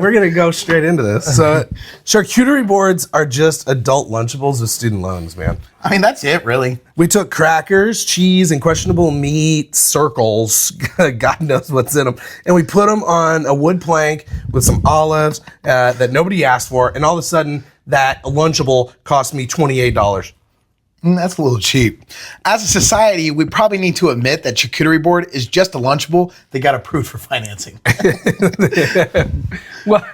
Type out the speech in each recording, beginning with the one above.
we're gonna go straight into this. So, charcuterie boards are just adult Lunchables with student loans, man. I mean, that's it, really. We took crackers, cheese, and questionable meat circles. God knows what's in them, and we put them on a wood plank with some olives that nobody asked for, and all of a sudden, that Lunchable cost me $28. That's a little cheap. As a society, we probably need to admit that charcuterie board is just a Lunchable that got approved for financing. Well,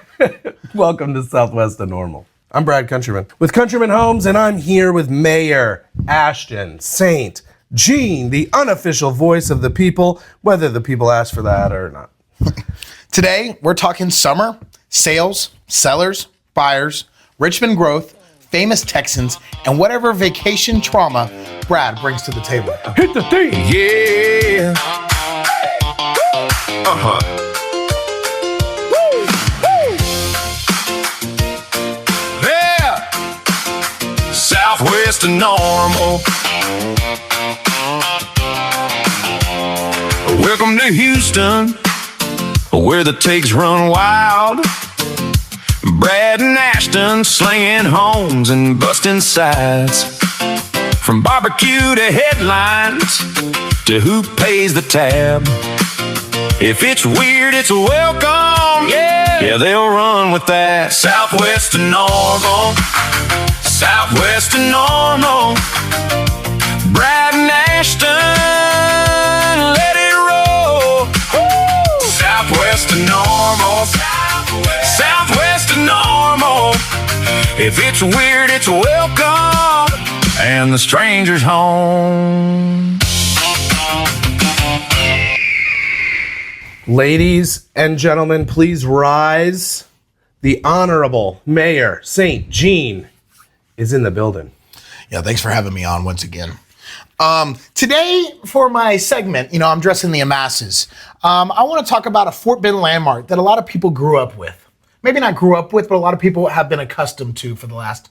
welcome to Southwest of Normal. I'm Brad Countryman with Countryman Homes, and I'm here with Mayor Ashton St. Jean, the unofficial voice of the people, whether the people ask for that or not. Today, we're talking summer, sales, sellers, buyers, Richmond growth, famous Texans, and whatever vacation trauma Brad brings to the table. Hit the thing! Yeah. Yeah. Southwest of normal. Welcome to Houston, where the takes run wild. Brad and Ashton slinging homes and busting sides. From barbecue to headlines to who pays the tab. If it's weird, it's welcome. Yeah, they'll run with that. Southwest to normal. Southwest to normal. Brad and Ashton, let it roll. Southwest to normal. Southwest to normal. If it's weird, it's welcome. And the stranger's home. Ladies and gentlemen, please rise. The Honorable Mayor St. Jean is in the building. Yeah, thanks for having me on once again. Today, for my segment, I'm dressing the masses. I want to talk about a Fort Bend landmark that a lot of people grew up with. Maybe not grew up with, but a lot of people have been accustomed to for the last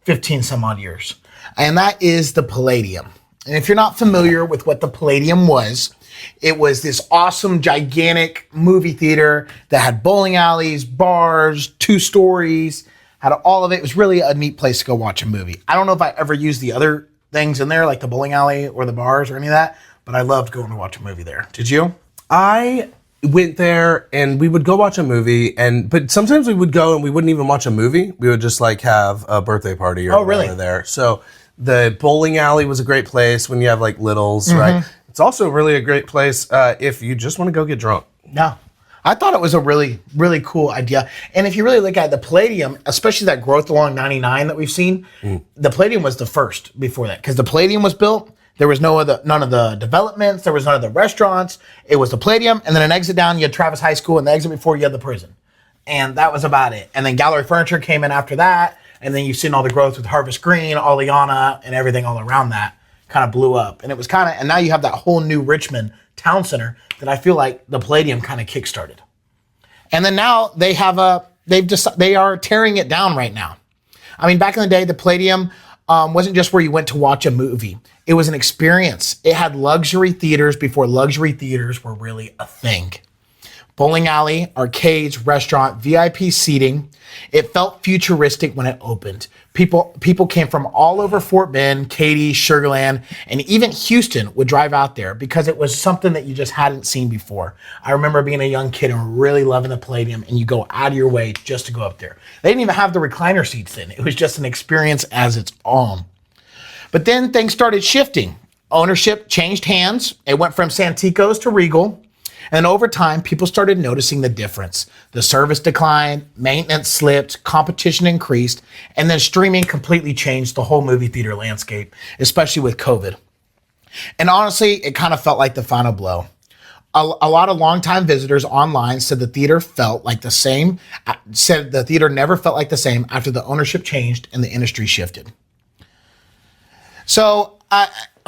15 some odd years. And that is the Palladium. And if you're not familiar with what the Palladium was, it was this awesome, gigantic movie theater that had bowling alleys, bars, 2 stories, had all of it. It was really a neat place to go watch a movie. I don't know if I ever used the other things in there, like the bowling alley or the bars or any of that, but I loved going to watch a movie there. Did you? I went there and we would go watch a movie, but sometimes we would go and we wouldn't even watch a movie. We would just like have a birthday party or really? there. So the bowling alley was a great place when you have like littles, right? It's also really a great place if you just want to go get drunk. No. I thought it was a really, really cool idea. And if you really look at the Palladium, especially that growth along 99 that we've seen, the Palladium was the first before that. Because the Palladium was built, there was none of the developments, there was none of the restaurants. It was the Palladium, and then an exit down, you had Travis High School, and the exit before you had the prison. And that was about it. And then Gallery Furniture came in after that, and then you've seen all the growth with Harvest Green, Oleana, and everything all around that kind of blew up. And it was and now you have that whole new Richmond town center that I feel like the Palladium kind of kickstarted. And then now they are tearing it down right now. I mean, back in the day, the Palladium wasn't just where you went to watch a movie. It was an experience. It had luxury theaters before luxury theaters were really a thing. Bowling alley, arcades, restaurant, VIP seating. It felt futuristic when it opened. People came from all over Fort Bend, Katy, Sugar Land, and even Houston would drive out there because it was something that you just hadn't seen before. I remember being a young kid and really loving the Palladium, and you go out of your way just to go up there. They didn't even have the recliner seats then. It was just an experience as its own. But then things started shifting. Ownership changed hands. It went from Santikos to Regal. And over time, people started noticing the difference. The service declined, maintenance slipped, competition increased, and then streaming completely changed the whole movie theater landscape, especially with COVID. And honestly, it kind of felt like the final blow. A lot of longtime visitors online said the theater never felt like the same after the ownership changed and the industry shifted. So,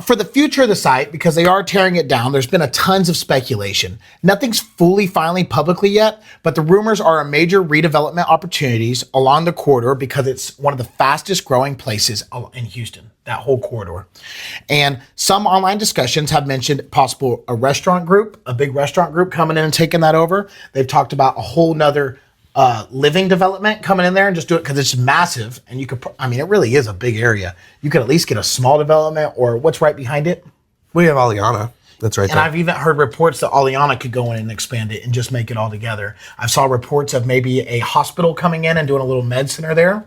for the future of the site, because they are tearing it down, there's been tons of speculation. Nothing's finally publicly yet, but the rumors are a major redevelopment opportunities along the corridor because it's one of the fastest growing places in Houston, that whole corridor. And some online discussions have mentioned possible a big restaurant group coming in and taking that over. They've talked about a whole nother living development coming in there and just do it because it's massive. And you could, it really is a big area. You could at least get a small development or what's right behind it. We have Aliana. That's right. And I've even heard reports that Aliana could go in and expand it and just make it all together. I saw reports of maybe a hospital coming in and doing a little med center there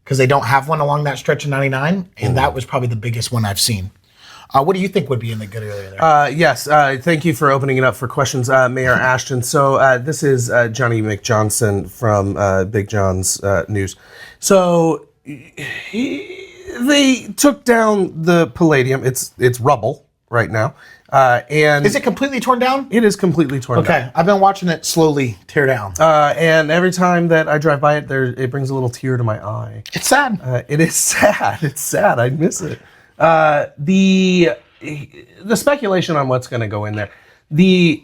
because they don't have one along that stretch of 99. And that was probably the biggest one I've seen. What do you think would be in the good area there? Yes. Thank you for opening it up for questions, Mayor Ashton. So this is Johnny McJohnson from Big John's News. So they took down the Palladium. It's rubble right now. And is it completely torn down? It is completely torn down. Okay, I've been watching it slowly tear down. And every time that I drive by it, it brings a little tear to my eye. It's sad. It is sad. It's sad. I miss it. The speculation on what's going to go in there, the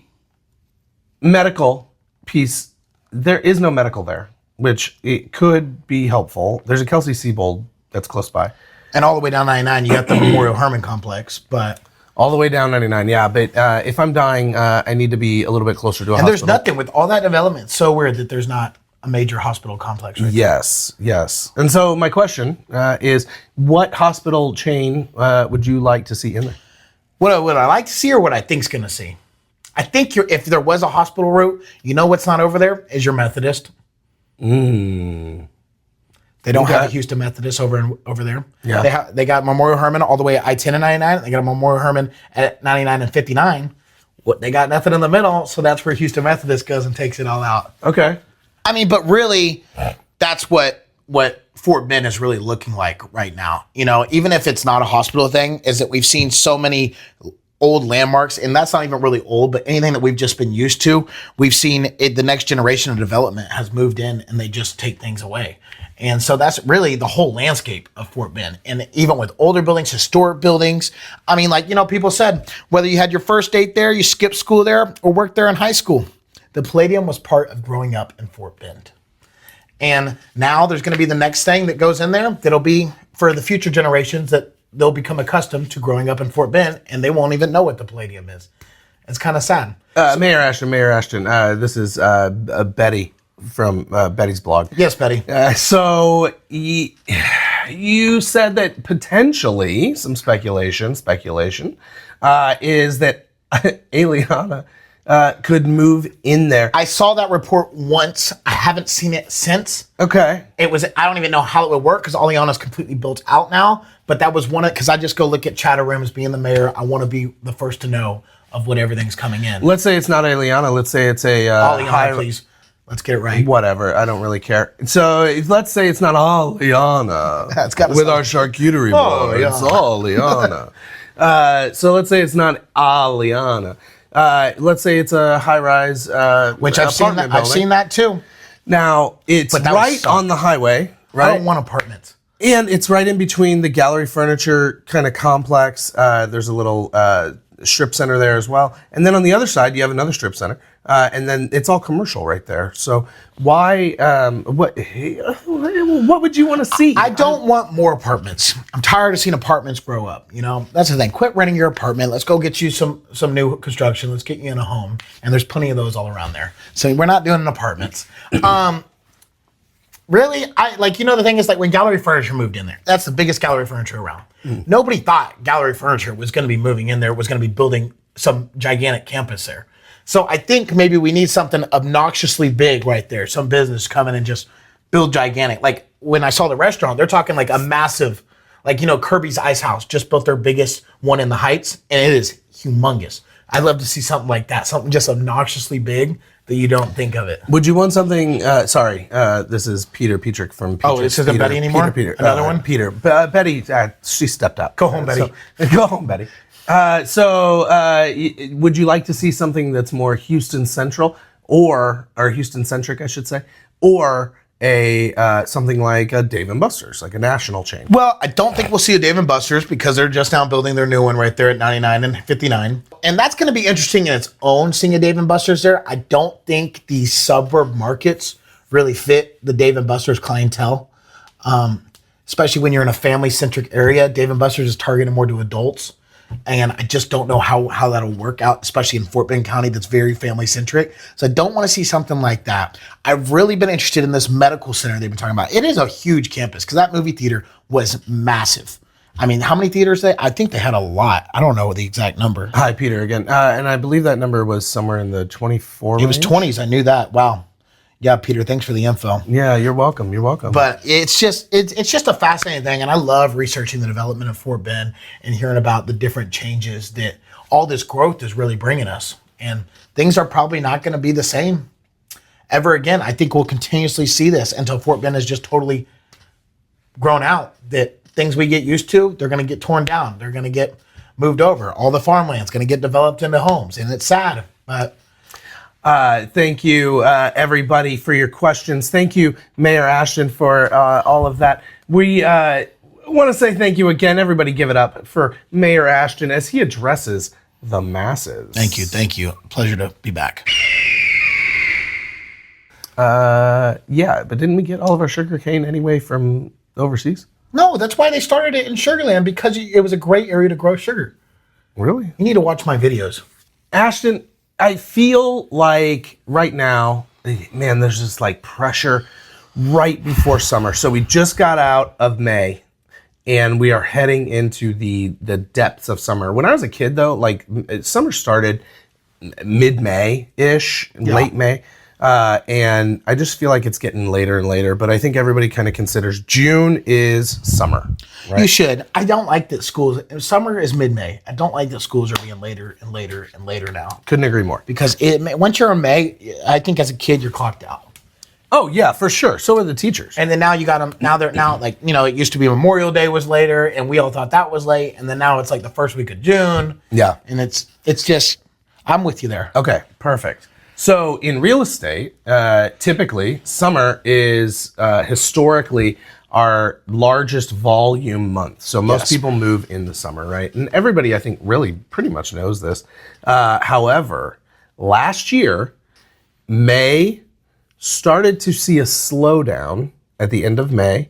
medical piece, there is no medical there, which it could be helpful. There's a Kelsey-Seybold that's close by. And all the way down 99, you got the Memorial Hermann complex, but... All the way down 99, yeah. But if I'm dying, I need to be a little bit closer to a hospital. And there's nothing with all that development. It's so weird that there's not a major hospital complex right Yes. And so my question is, what hospital chain would you like to see in there? What would I like to see or what I think's going to see? I think if there was a hospital route, you know what's not over there is your Methodist. They don't have a Houston Methodist over there. Yeah. They got Memorial Hermann all the way at I-10 and 99. They got a Memorial Hermann at 99 and 59. They got nothing in the middle, so that's where Houston Methodist goes and takes it all out. Okay. But really, that's what Fort Bend is really looking like right now. Even if it's not a hospital thing, is that we've seen so many old landmarks, and that's not even really old, but anything that we've just been used to, we've seen the next generation of development has moved in and they just take things away. And so that's really the whole landscape of Fort Bend. And even with older buildings, historic buildings, people said, whether you had your first date there, you skipped school there, or worked there in high school, the Palladium was part of growing up in Fort Bend. And now there's going to be the next thing that goes in there that'll be for the future generations that they'll become accustomed to growing up in Fort Bend, and they won't even know what the Palladium is. It's kind of sad. Mayor Ashton, this is Betty from Betty's blog. Yes, Betty. So you said that potentially some speculation is that Aliana could move in there. I saw that report once. I haven't seen it since. Okay. I don't even know how it would work because Aliana's completely built out now. But that was because I just go look at chatter rooms, being the mayor. I want to be the first to know of what everything's coming in. Let's say it's not Aliana. Let's say it's a Aliana, please. Let's get it right. Whatever. I don't really care. So let's say it's not Aliana. With our charcuterie board. yeah. It's Aliana. So let's say it's not Aliana. Let's say it's a high-rise which I've seen that. I've seen that too. Now it's right on the highway. Right. I don't want apartments. And it's right in between the gallery furniture kind of complex. There's a little strip center there as well. And then on the other side, you have another strip center. And then it's all commercial right there. So why, what would you want to see? I don't want more apartments. I'm tired of seeing apartments grow up. That's the thing. Quit renting your apartment. Let's go get you some new construction. Let's get you in a home. And there's plenty of those all around there. So we're not doing apartments. Really, the thing is when gallery furniture moved in there, that's the biggest gallery furniture around. Nobody thought gallery furniture was going to be moving in there, was going to be building some gigantic campus there. So I think maybe we need something obnoxiously big right there. Some business come in and just build gigantic. Like when I saw the restaurant, they're talking like a massive, Kirby's Ice House just built their biggest one in the Heights, and it is humongous. I'd love to see something like that, something just obnoxiously big that you don't think of it. Would you want something, this is Peter Petrick from Petrick. Oh, this isn't Betty anymore? Peter. Another one? Peter. Betty, she stepped up. Go home, Betty. Go home, Betty. Would you like to see something that's more Houston central or Houston centric, I should say, or something like a Dave & Buster's, like a national chain? Well, I don't think we'll see a Dave & Buster's because they're just now building their new one right there at 99 and 59. And that's going to be interesting in its own, seeing a Dave & Buster's there. I don't think the suburb markets really fit the Dave & Buster's clientele, especially when you're in a family-centric area. Dave & Buster's is targeted more to adults. And I just don't know how that'll work out, especially in Fort Bend County that's very family centric. So I don't want to see something like that. I've really been interested in this medical center they've been talking about. It is a huge campus because that movie theater was massive. I mean, how many theaters I think they had a lot. I don't know the exact number. Hi, Peter again. And I believe that number was somewhere in the 24 It was 20s. I knew that. Wow. Yeah, Peter, thanks for the info. Yeah, you're welcome. You're welcome. But it's just a fascinating thing, and I love researching the development of Fort Bend and hearing about the different changes that all this growth is really bringing us. And things are probably not going to be the same ever again. I think we'll continuously see this until Fort Bend is just totally grown out. That things we get used to, they're going to get torn down. They're going to get moved over. All the farmland's going to get developed into homes, and it's sad, but. Thank you, everybody, for your questions. Thank you, Mayor Ashton, for all of that. We want to say thank you again. Everybody give it up for Mayor Ashton as he addresses the masses. Thank you. Thank you. Pleasure to be back. Yeah, but didn't we get all of our sugar cane anyway from overseas? No, that's why they started it in Sugarland, because it was a great area to grow sugar. Really? You need to watch my videos. Ashton, I feel like right now, man, there's just like pressure right before summer. So we just got out of May and we are heading into the depths of summer. When I was a kid though, like summer started mid-May-ish, late May. And I just feel like it's getting later and later, but I think everybody kind of considers June is summer. Right? You should. I don't like that summer is mid-May. I don't like that schools are being later and later and later now. Couldn't agree more. Because once you're in May, I think as a kid, you're clocked out. Oh yeah, for sure. So are the teachers. And then now you got them, now like, it used to be Memorial Day was later and we all thought that was late. And then now it's like the first week of June. Yeah. And it's just, I'm with you there. Okay, perfect. So in real estate, typically summer is historically our largest volume month. So most people move in the summer, right? And everybody, I think, really pretty much knows this. However, last year, May started to see a slowdown at the end of May.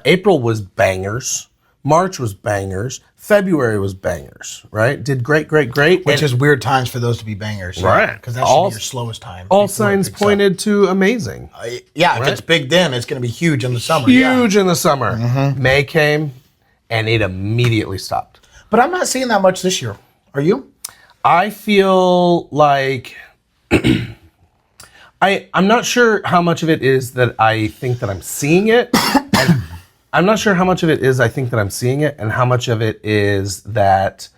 April was bangers. March was bangers. February was bangers, right? Did great. Which is weird times for those to be bangers. Right. Because that should be your slowest time. All signs pointed to amazing. Yeah, if it's big then, it's going to be huge in the summer. Huge in the summer. May came, and it immediately stopped. But I'm not seeing that much this year. Are you? I feel like... I'm not sure how much of it is that I think that I'm seeing it. And I'm not sure how much of it is I think that I'm seeing it and how much of it is that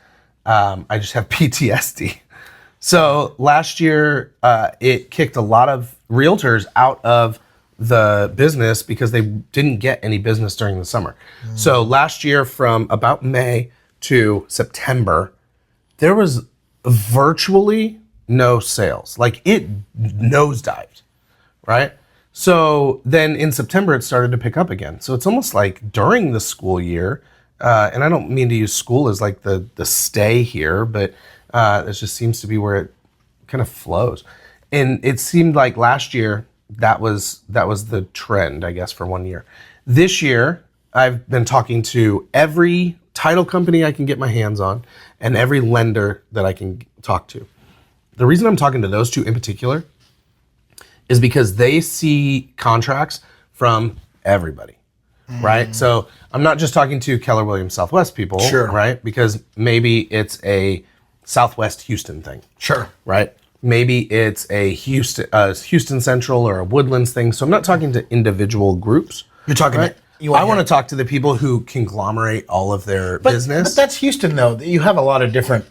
I just have PTSD. So last year, it kicked a lot of realtors out of the business because they didn't get any business during the summer. So last year, from about May to September, there was virtually no sales. Like it nosedived, right? So then in September, it started to pick up again. So it's almost like during the school year, and I don't mean to use school as like the stay here, but it just seems to be where it kind of flows. And it seemed like last year, that was the trend, I guess, for 1 year. This year, I've been talking to every title company I can get my hands on and every lender that I can talk to. The reason I'm talking to those two in particular is because they see contracts from everybody, right? So I'm not just talking to Keller Williams Southwest people, right? Because maybe it's a Southwest Houston thing. Right? Maybe it's a Houston Central or a Woodlands thing. So I'm not talking to individual groups. You're talking right? I want to talk to the people who conglomerate all of their business. But that's Houston, though. You have a lot of different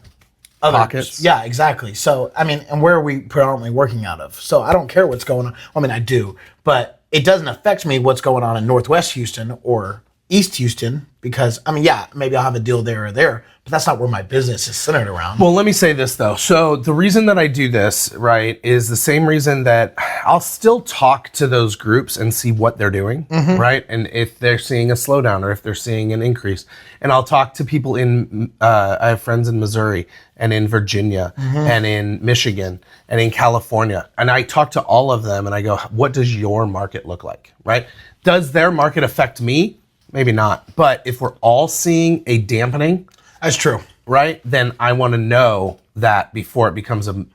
pockets. Yeah, exactly. So, I mean, and where are we predominantly working out of? So I don't care what's going on. I mean, I do, but it doesn't affect me what's going on in Northwest Houston or East Houston because, I mean, yeah, maybe I'll have a deal there or there, but that's not where my business is centered around. Well, let me say this, though. So the reason that I do this, right, is the same reason that I'll still talk to those groups and see what they're doing, right? And if they're seeing a slowdown or if they're seeing an increase. And I'll talk to people in, I have friends in Missouri and in Virginia and in Michigan and in California. And I talk to all of them and I go, what does your market look like, right? Does their market affect me? Maybe not. But if we're all seeing a dampening, that's true. right, then I want to know that before it becomes a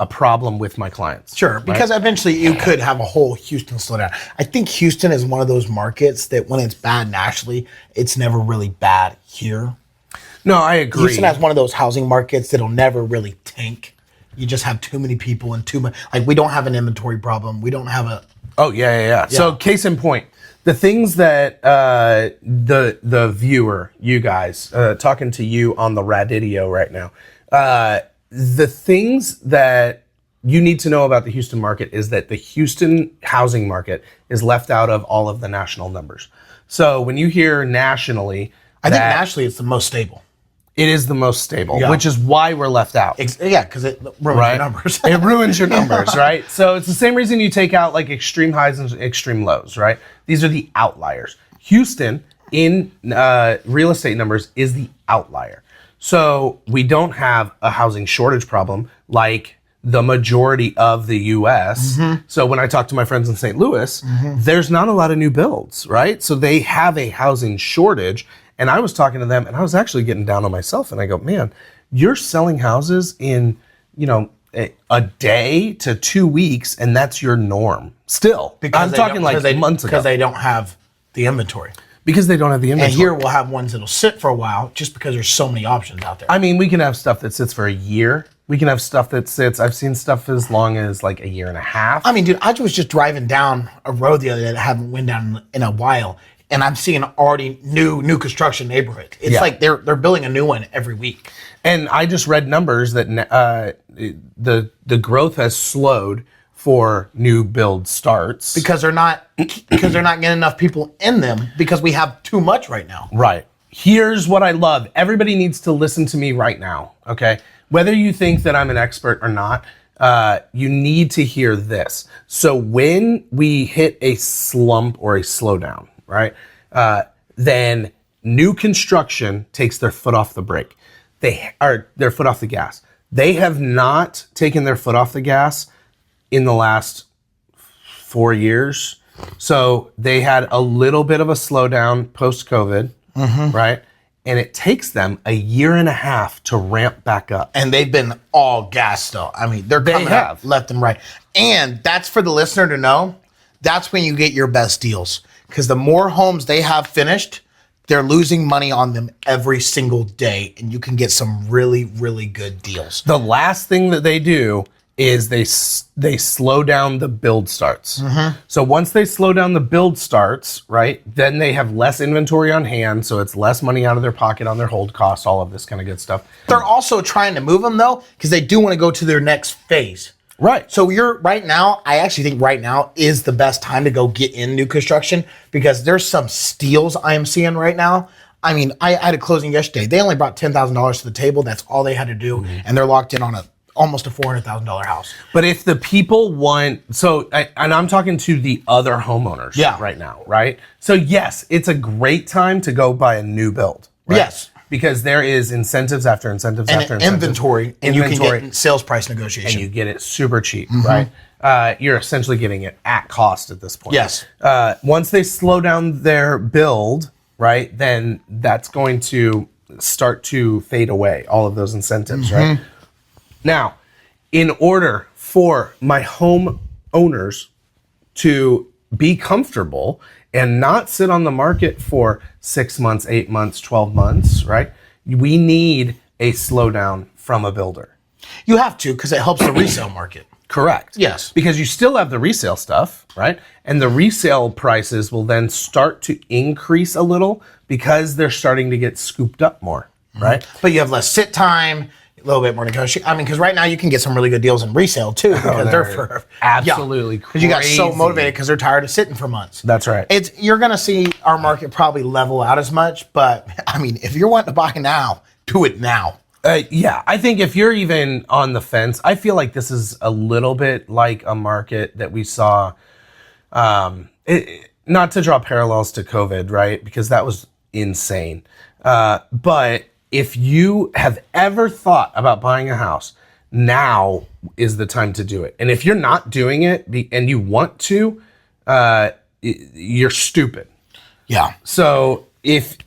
problem with my clients. Sure, because eventually you could have a whole Houston slowdown. I think Houston is one of those markets that when it's bad nationally, it's never really bad here. No, I agree. Houston has one of those housing markets that'll never really tank. You just have too many people and too much. Like, we don't have an inventory problem. We don't have a. Oh yeah. So case in point, the things that the viewer, you guys, talking to you on the Radidio right now, the things that you need to know about the Houston market is that the Houston housing market is left out of all of the national numbers. So when you hear nationally, I think nationally it's the most stable. It is the most stable, which is why we're left out. Because it ruins your numbers. It ruins your numbers, right? So it's the same reason you take out like extreme highs and extreme lows, right? These are the outliers. Houston in real estate numbers is the outlier. So we don't have a housing shortage problem like the majority of the U.S. Mm-hmm. So when I talk to my friends in St. Louis, there's not a lot of new builds, right? So they have a housing shortage. And I was talking to them, and I was actually getting down on myself. And I go, man, you're selling houses in, a day to 2 weeks, and that's your norm. Still, because I'm talking like months ago. Because they don't have the inventory. Because they don't have the inventory. And here we'll have ones that'll sit for a while, just because there's so many options out there. I mean, we can have stuff that sits for a year. We can have stuff that sits. I've seen stuff as long as like a year and a half. I mean, dude, I was just driving down a road the other day that I haven't went down in a while. And I'm seeing already new construction neighborhood. It's like they're building a new one every week. And I just read numbers that the growth has slowed for new build starts because they're not getting enough people in them because we have too much right now. Right. Here's what I love. Everybody needs to listen to me right now. Okay. Whether you think that I'm an expert or not, you need to hear this. So when we hit a slump or a slowdown, right? Then new construction takes their foot off the brake. Their foot off the gas. They have not taken their foot off the gas in the last 4 years. So they had a little bit of a slowdown post-COVID, right? And it takes them a year and a half to ramp back up. And they've been all gas though. I mean, they're coming up left and right. And that's for the listener to know. That's when you get your best deals. Because the more homes they have finished, they're losing money on them every single day. And you can get some really, really good deals. The last thing that they do is they slow down the build starts. So once they slow down the build starts, right, then they have less inventory on hand. So it's less money out of their pocket on their hold costs, all of this kind of good stuff. They're also trying to move them though, because they do want to go to their next phase. Right. So I actually think right now is the best time to go get in new construction because there's some steals I am seeing right now. I mean, I had a closing yesterday. They only brought $10,000 to the table. That's all they had to do. And they're locked in on almost a $400,000 house. But if the people want, and I'm talking to the other homeowners right now, right? So yes, it's a great time to go buy a new build. Right? Yes. Because there is incentives after incentives and after incentives. Inventory. And you can get sales price negotiation. And you get it super cheap, right? You're essentially getting it at cost at this point. Yes. Once they slow down their build, right, then that's going to start to fade away, all of those incentives, right? Now, in order for my home owners to be comfortable and not sit on the market for 6 months, 8 months, 12 months, right? We need a slowdown from a builder. You have to, because it helps the resale market. Correct. Yes. Because you still have the resale stuff, right? And the resale prices will then start to increase a little because they're starting to get scooped up more, right? But you have less sit time, a little bit more negotiation. I mean, because right now you can get some really good deals in resale too, because they're for absolutely because you got so motivated because they're tired of sitting for months. That's right. You're gonna see our market probably level out as much, but I mean, if you're wanting to buy now, do it now. Yeah, I think if you're even on the fence, I feel like this is a little bit like a market that we saw. Not to draw parallels to COVID, right? Because that was insane. But if you have ever thought about buying a house, now is the time to do it. And if you're not doing it and you want to, you're stupid. Yeah. So if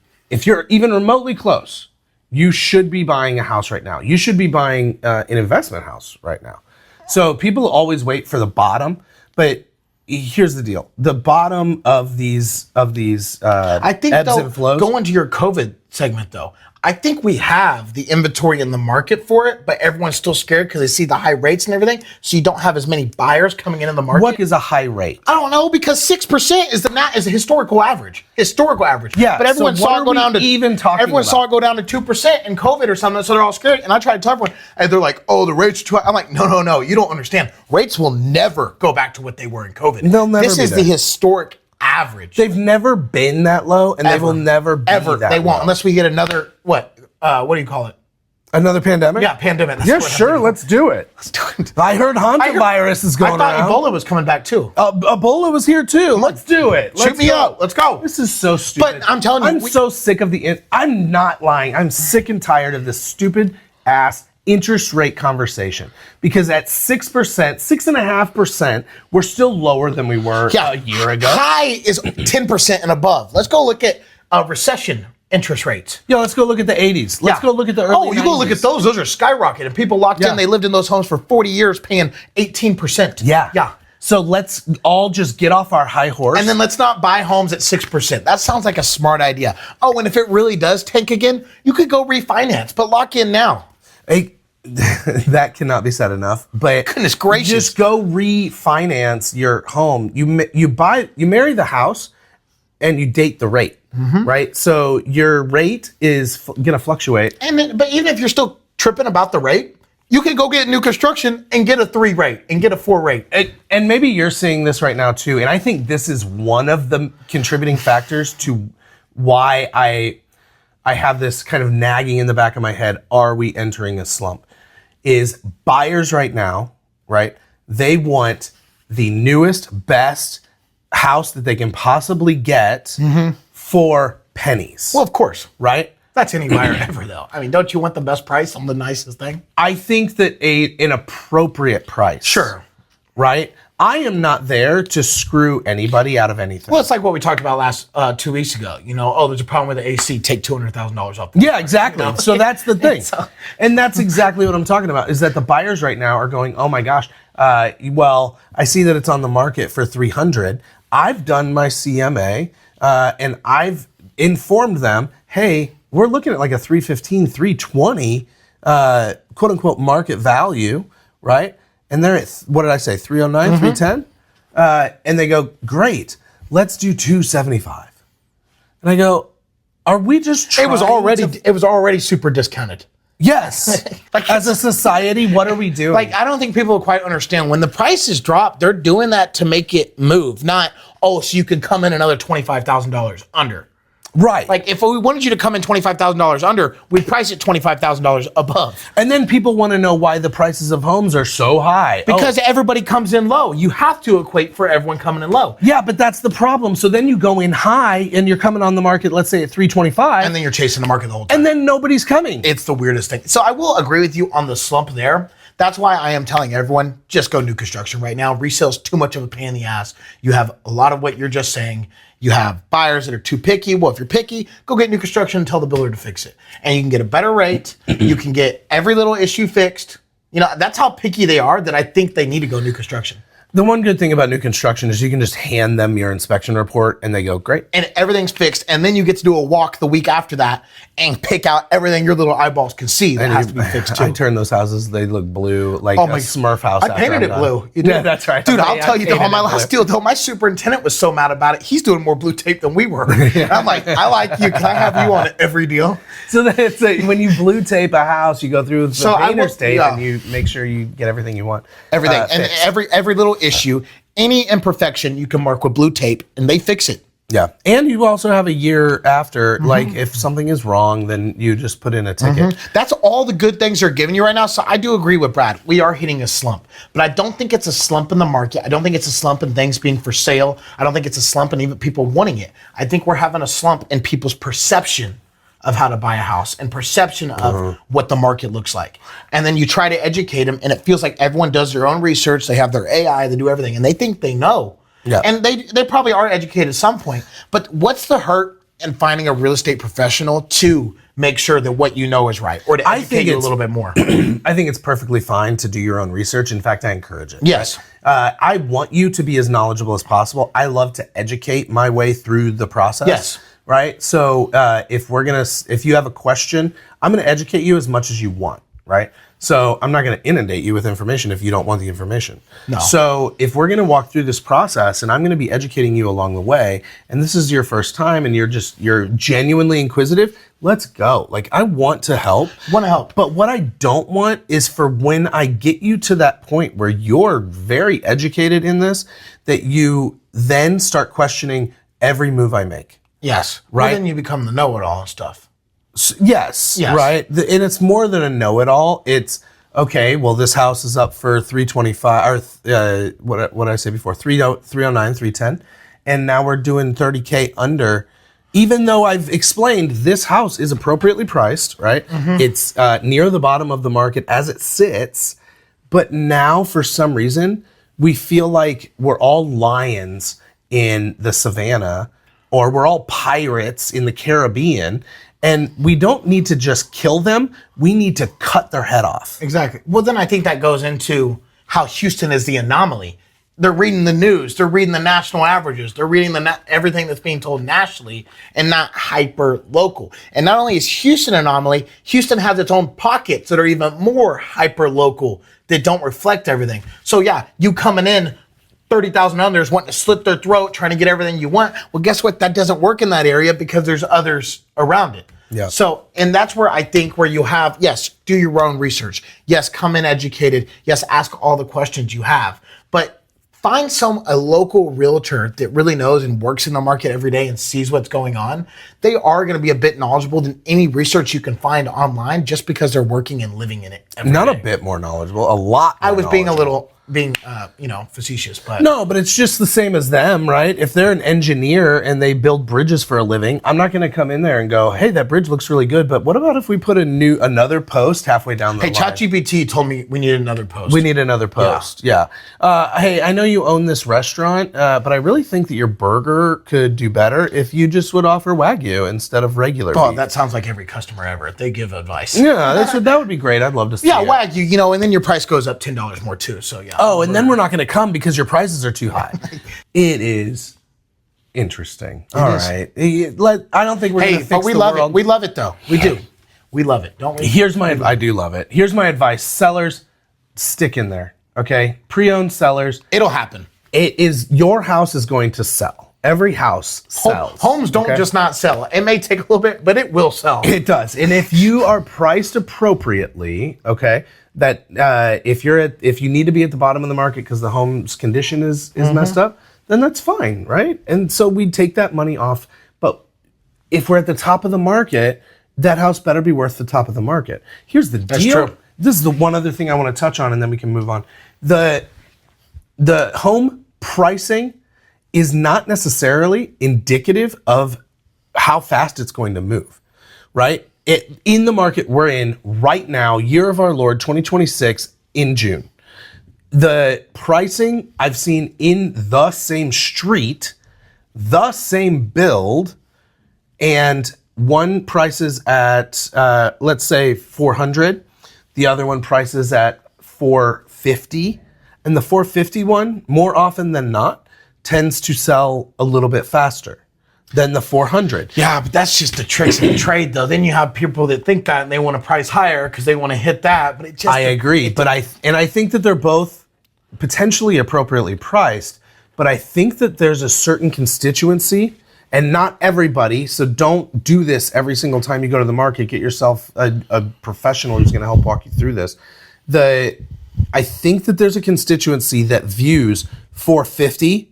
you're even remotely close, You should be buying a house right now. You should be buying an investment house right now. So people always wait for the bottom, but here's the deal: the bottom of these I think ebbs though, and flows. going to your COVID segment though, I think we have the inventory in the market for it, but everyone's still scared because they see the high rates and everything. So you don't have as many buyers coming in the market. What is a high rate? I don't know, because 6% is a historical average. Historical average. Yeah, but everyone so what saw it go are we down to even talking Everyone about? saw it go down to 2% in COVID or something, so they're all scared. And I tried to tell everyone, and they're like, "Oh, the rates are too high." I'm like, no, you don't understand. Rates will never go back to what they were in COVID. They'll never This be is there. the historic average. They've never been that low, and they will never be ever. that They won't low. unless we get another what do you call it? Another pandemic? Yeah, pandemic. That's Yeah, what I'm sure, thinking. let's do it. Let's do it. I heard hantavirus is going I thought around. Ebola was coming back too. Ebola was here too. Let's do it. Shoot me up. Let's go. This is so stupid. But I'm telling you, I'm so sick of I'm not lying. I'm sick and tired of this stupid ass interest rate conversation. Because at 6%, 6.5%, we're still lower than we were a year ago. High is 10% and above. Let's go look at recession interest rates. Yeah, let's go look at the 80s. Let's go look at the early 90s. you go look at those. Those are skyrocketing. People locked in. They lived in those homes for 40 years paying 18%. Yeah. So let's all just get off our high horse. And then let's not buy homes at 6%. That sounds like a smart idea. Oh, and if it really does tank again, you could go refinance, but lock in now. That cannot be said enough. But Goodness gracious. just go refinance your home. You marry the house, and you date the rate, right? So your rate is going to fluctuate. But even if you're still tripping about the rate, you can go get new construction and get a 3 rate and get a 4 rate. And maybe you're seeing this right now too. And I think this is one of the contributing factors to why I have this kind of nagging in the back of my head. Are we entering a slump? Is buyers right now, right? They want the newest, best house that they can possibly get for pennies. Well, of course. Right? That's any buyer ever, though. I mean, don't you want the best price on the nicest thing? I think that an appropriate price. Sure. Right? I am not there to screw anybody out of anything. Well, it's like what we talked about last 2 weeks ago. There's a problem with the AC. Take $200,000 off. Yeah, exactly. So that's the thing. And that's exactly what I'm talking about, is that the buyers right now are going, oh my gosh, well, I see that it's on the market for $300. I've done my CMA and I've informed them, hey, we're looking at like a $315, $320 quote unquote market value, right? And they're at, what did I say, $309, $310? And they go, great, let's do $275. And I go, are we just trying It was already super discounted. Yes. As a society, what are we doing? Like, I don't think people quite understand when the prices drop, they're doing that to make it move, not, so you could come in another $25,000 under. Right. Like, if we wanted you to come in $25,000 under, we'd price it $25,000 above. And then people want to know why the prices of homes are so high. Because everybody comes in low. You have to equate for everyone coming in low. Yeah, but that's the problem. So then you go in high and you're coming on the market, let's say at $325. And then you're chasing the market the whole time. And then nobody's coming. It's the weirdest thing. So I will agree with you on the slump there. That's why I am telling everyone, just go new construction right now. Resale's too much of a pain in the ass. You have a lot of what you're just saying. You have buyers that are too picky. Well, if you're picky, go get new construction and tell the builder to fix it. And you can get a better rate. You can get every little issue fixed. That's how picky they are, that I think they need to go new construction. The one good thing about new construction is you can just hand them your inspection report and they go, great. And everything's fixed. And then you get to do a walk the week after that and pick out everything your little eyeballs can see that has to be fixed too. I turn those houses, they look blue, like Oh a my Smurf house. I painted it blue. You Yeah, did. that's right. Dude, I'll Yeah, tell you, painted on my it last blue. deal, though, my superintendent was so mad about it. He's doing more blue tape than we were. I'm like, I like you. Can I have you on every deal? So that's when you blue tape a house, you go through the So I will- painter's tape yeah. and you make sure you get everything you want. Everything. And fixed. every little issue, any imperfection, you can mark with blue tape and they fix it. Yeah. And you also have a year after, Mm-hmm. like if something is wrong, then you just put in a ticket. That's all the good things they're giving you right now. So I do agree with Brad. We are hitting a slump. But I don't think it's a slump in the market. I don't think it's a slump in things being for sale. I don't think it's a slump in even people wanting it. I think we're having a slump in people's perception of how to buy a house and perception of what the market looks like. And then you try to educate them and it feels like everyone does their own research. They have their AI, they do everything and they think they know. Yeah. And they probably are educated at some point. But what's the hurt and finding a real estate professional to make sure that what you know is right, or to educate you a little bit more. I think it's perfectly fine to do your own research. In fact, I encourage it. Yes. Right? I want you to be as knowledgeable as possible. I love to educate my way through the process. Yes. Right. So if you have a question, I'm going to educate you as much as you want. Right. So I'm not going to inundate you with information if you don't want the information. No. So if we're going to walk through this process and I'm going to be educating you along the way, and this is your first time and you're genuinely inquisitive, let's go. Like, I want to help. But what I don't want is for when I get you to that point where you're very educated in this, that you then start questioning every move I make. Yes. Right. Well, then you become the know-it-all and stuff. Yes. Right. And it's more than a know-it-all. It's, okay, well, this house is up for 325, or what did I say before? 309, 310. And now we're doing 30K under, even though I've explained this house is appropriately priced, right? Mm-hmm. It's near the bottom of the market as it sits. But now, for some reason, we feel like we're all lions in the savannah, or we're all pirates in the Caribbean. And we don't need to just kill them. We need to cut their head off. Exactly. Well, then I think that goes into how Houston is the anomaly. They're reading the news. They're reading the national averages. They're reading everything that's being told nationally and not hyper local. And not only is Houston an anomaly, Houston has its own pockets that are even more hyper local that don't reflect everything. So yeah, you coming in 30,000 unders wanting to slit their throat, trying to get everything you want. Well, guess what? That doesn't work in that area because there's others around it. Yeah. So, and that's where I think where you have, yes, do your own research. Yes, come in educated. Yes, ask all the questions you have. But find a local realtor that really knows and works in the market every day and sees what's going on. They are going to be a bit knowledgeable than any research you can find online just because they're working and living in it every Not day. a bit more knowledgeable, a lot more I was being knowledgeable. Facetious, but No, but it's just the same as them, right? If they're an engineer and they build bridges for a living, I'm not going to come in there and go, hey, that bridge looks really good, but what about if we put another post halfway down the line? Hey, ChatGPT told me we need another post. We need another post, yeah. Hey, I know you own this restaurant, but I really think that your burger could do better if you just would offer Wagyu instead of regular beef. That sounds like every customer ever. They give advice. Yeah, that would be great. I'd love to see it. Wagyu, and then your price goes up $10 more too, so yeah. Oh, and then we're not going to come because your prices are too high. It is interesting. All right. I don't think we're going to fix the world. But we love it. We love it, though. We do. We love it, don't we? I do love it. Here's my advice. Sellers, stick in there, okay? Pre-owned sellers. It'll happen. Your house is going to sell. Every house sells. Homes don't just not sell. It may take a little bit, but it will sell. It does. And if you are priced appropriately, okay, that if you need to be at the bottom of the market because the home's condition is messed up, then that's fine, right? And so we take that money off. But if we're at the top of the market, that house better be worth the top of the market. Here's the deal. True. This is the one other thing I want to touch on, and then we can move on. The home pricing is not necessarily indicative of how fast it's going to move, right? In the market we're in right now, year of our Lord, 2026, in June, the pricing I've seen in the same street, the same build, and one prices at, let's say, 400, the other one prices at 450, and the 450 one, more often than not, tends to sell a little bit faster than the 400. Yeah, but that's just the tricks of the trade, though. Then you have people that think that and they want to price higher because they want to hit that. But I agree, but I think that they're both potentially appropriately priced. But I think that there's a certain constituency, and not everybody. So don't do this every single time you go to the market. Get yourself a professional who's going to help walk you through this. I think that there's a constituency that views 450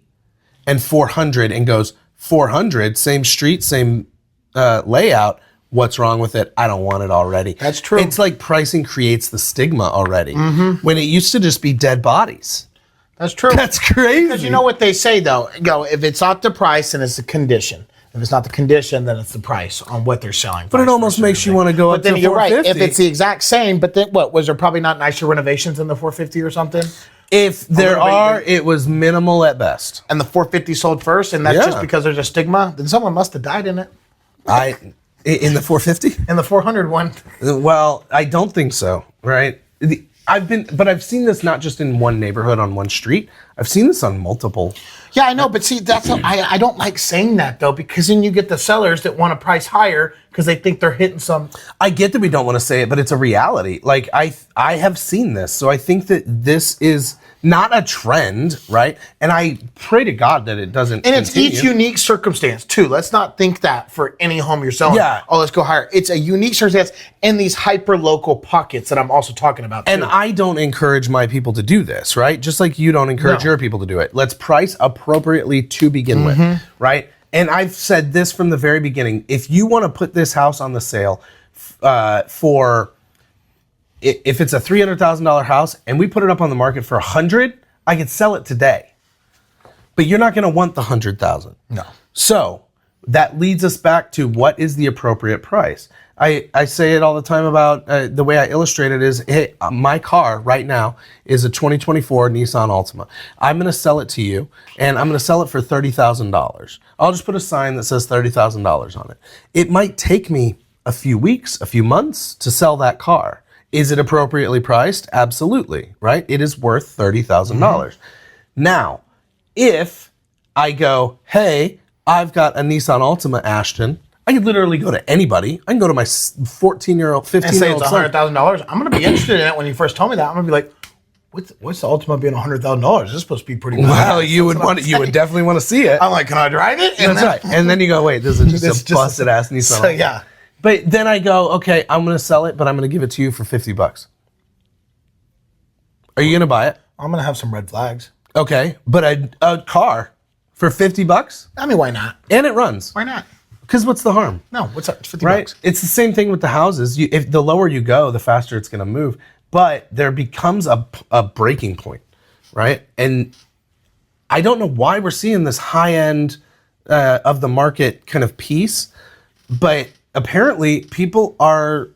and 400 and goes, 400, same street, same layout. What's wrong with it? I don't want it already. That's true. It's like pricing creates the stigma already. Mm-hmm. When it used to just be dead bodies. That's true. That's crazy. Because you know what they say, though? If it's not the price, then it's the condition. If it's not the condition, then it's the price on what they're selling. But it almost makes you want to go up to 450. But then you're right. If it's the exact same, but then what? Was there probably not nicer renovations in the 450 or something? If there are, it was minimal at best. And the 450 sold first, and that's just because there's a stigma? Then someone must have died in it. In the 450? And the 400 one. Well, I don't think so, right? I've seen this not just in one neighborhood on one street. I've seen this on multiple. Yeah, I know, but see, I don't like saying that though, because then you get the sellers that want to price higher because they think they're hitting some. I get that we don't want to say it, but it's a reality. Like I have seen this, so I think that this is not a trend, right? And I pray to God that it doesn't. And continue. it's each unique circumstance too. Let's not think that for any home you're selling. Yeah. Oh, let's go higher. It's a unique circumstance in these hyper local pockets that I'm also talking about. And I don't encourage my people to do this, right? Just like you don't encourage your people to do it. Let's price appropriately to begin with, right? And I've said this from the very beginning. If you want to put this house on the sale for, if it's a $300,000 house and we put it up on the market for $100,000, I could sell it today. But you're not going to want the $100,000. No. So that leads us back to what is the appropriate price. I say it all the time about the way I illustrate it is, hey, my car right now is a 2024 Nissan Altima. I'm going to sell it to you, and I'm going to sell it for $30,000. I'll just put a sign that says $30,000 on it. It might take me a few weeks, a few months to sell that car. Is it appropriately priced? Absolutely, right? It is worth $30,000. Now, if I go, hey, I've got a Nissan Altima, Ashton, I could literally go to anybody. I can go to my 14-year-old, 15-year-old and say it's son. $100,000. I'm going to be interested in it when you first told me that. I'm going to be like, what's the Ultima being $100,000? This is supposed to be pretty bad. Well, you would definitely want to see it. I'm like, can I drive it? And That's right. And then you go, wait, this is just a busted ass Nissan. So, yeah. But then I go, okay, I'm going to sell it, but I'm going to give it to you for $50. Are you going to buy it? I'm going to have some red flags. Okay, but a car for $50? I mean, why not? And it runs. Why not? Because what's the harm? No, what's up? It's 50 Right? bucks. It's the same thing with the houses. If the lower you go, the faster it's going to move. But there becomes a breaking point, right? And I don't know why we're seeing this high end of the market kind of piece, but apparently people are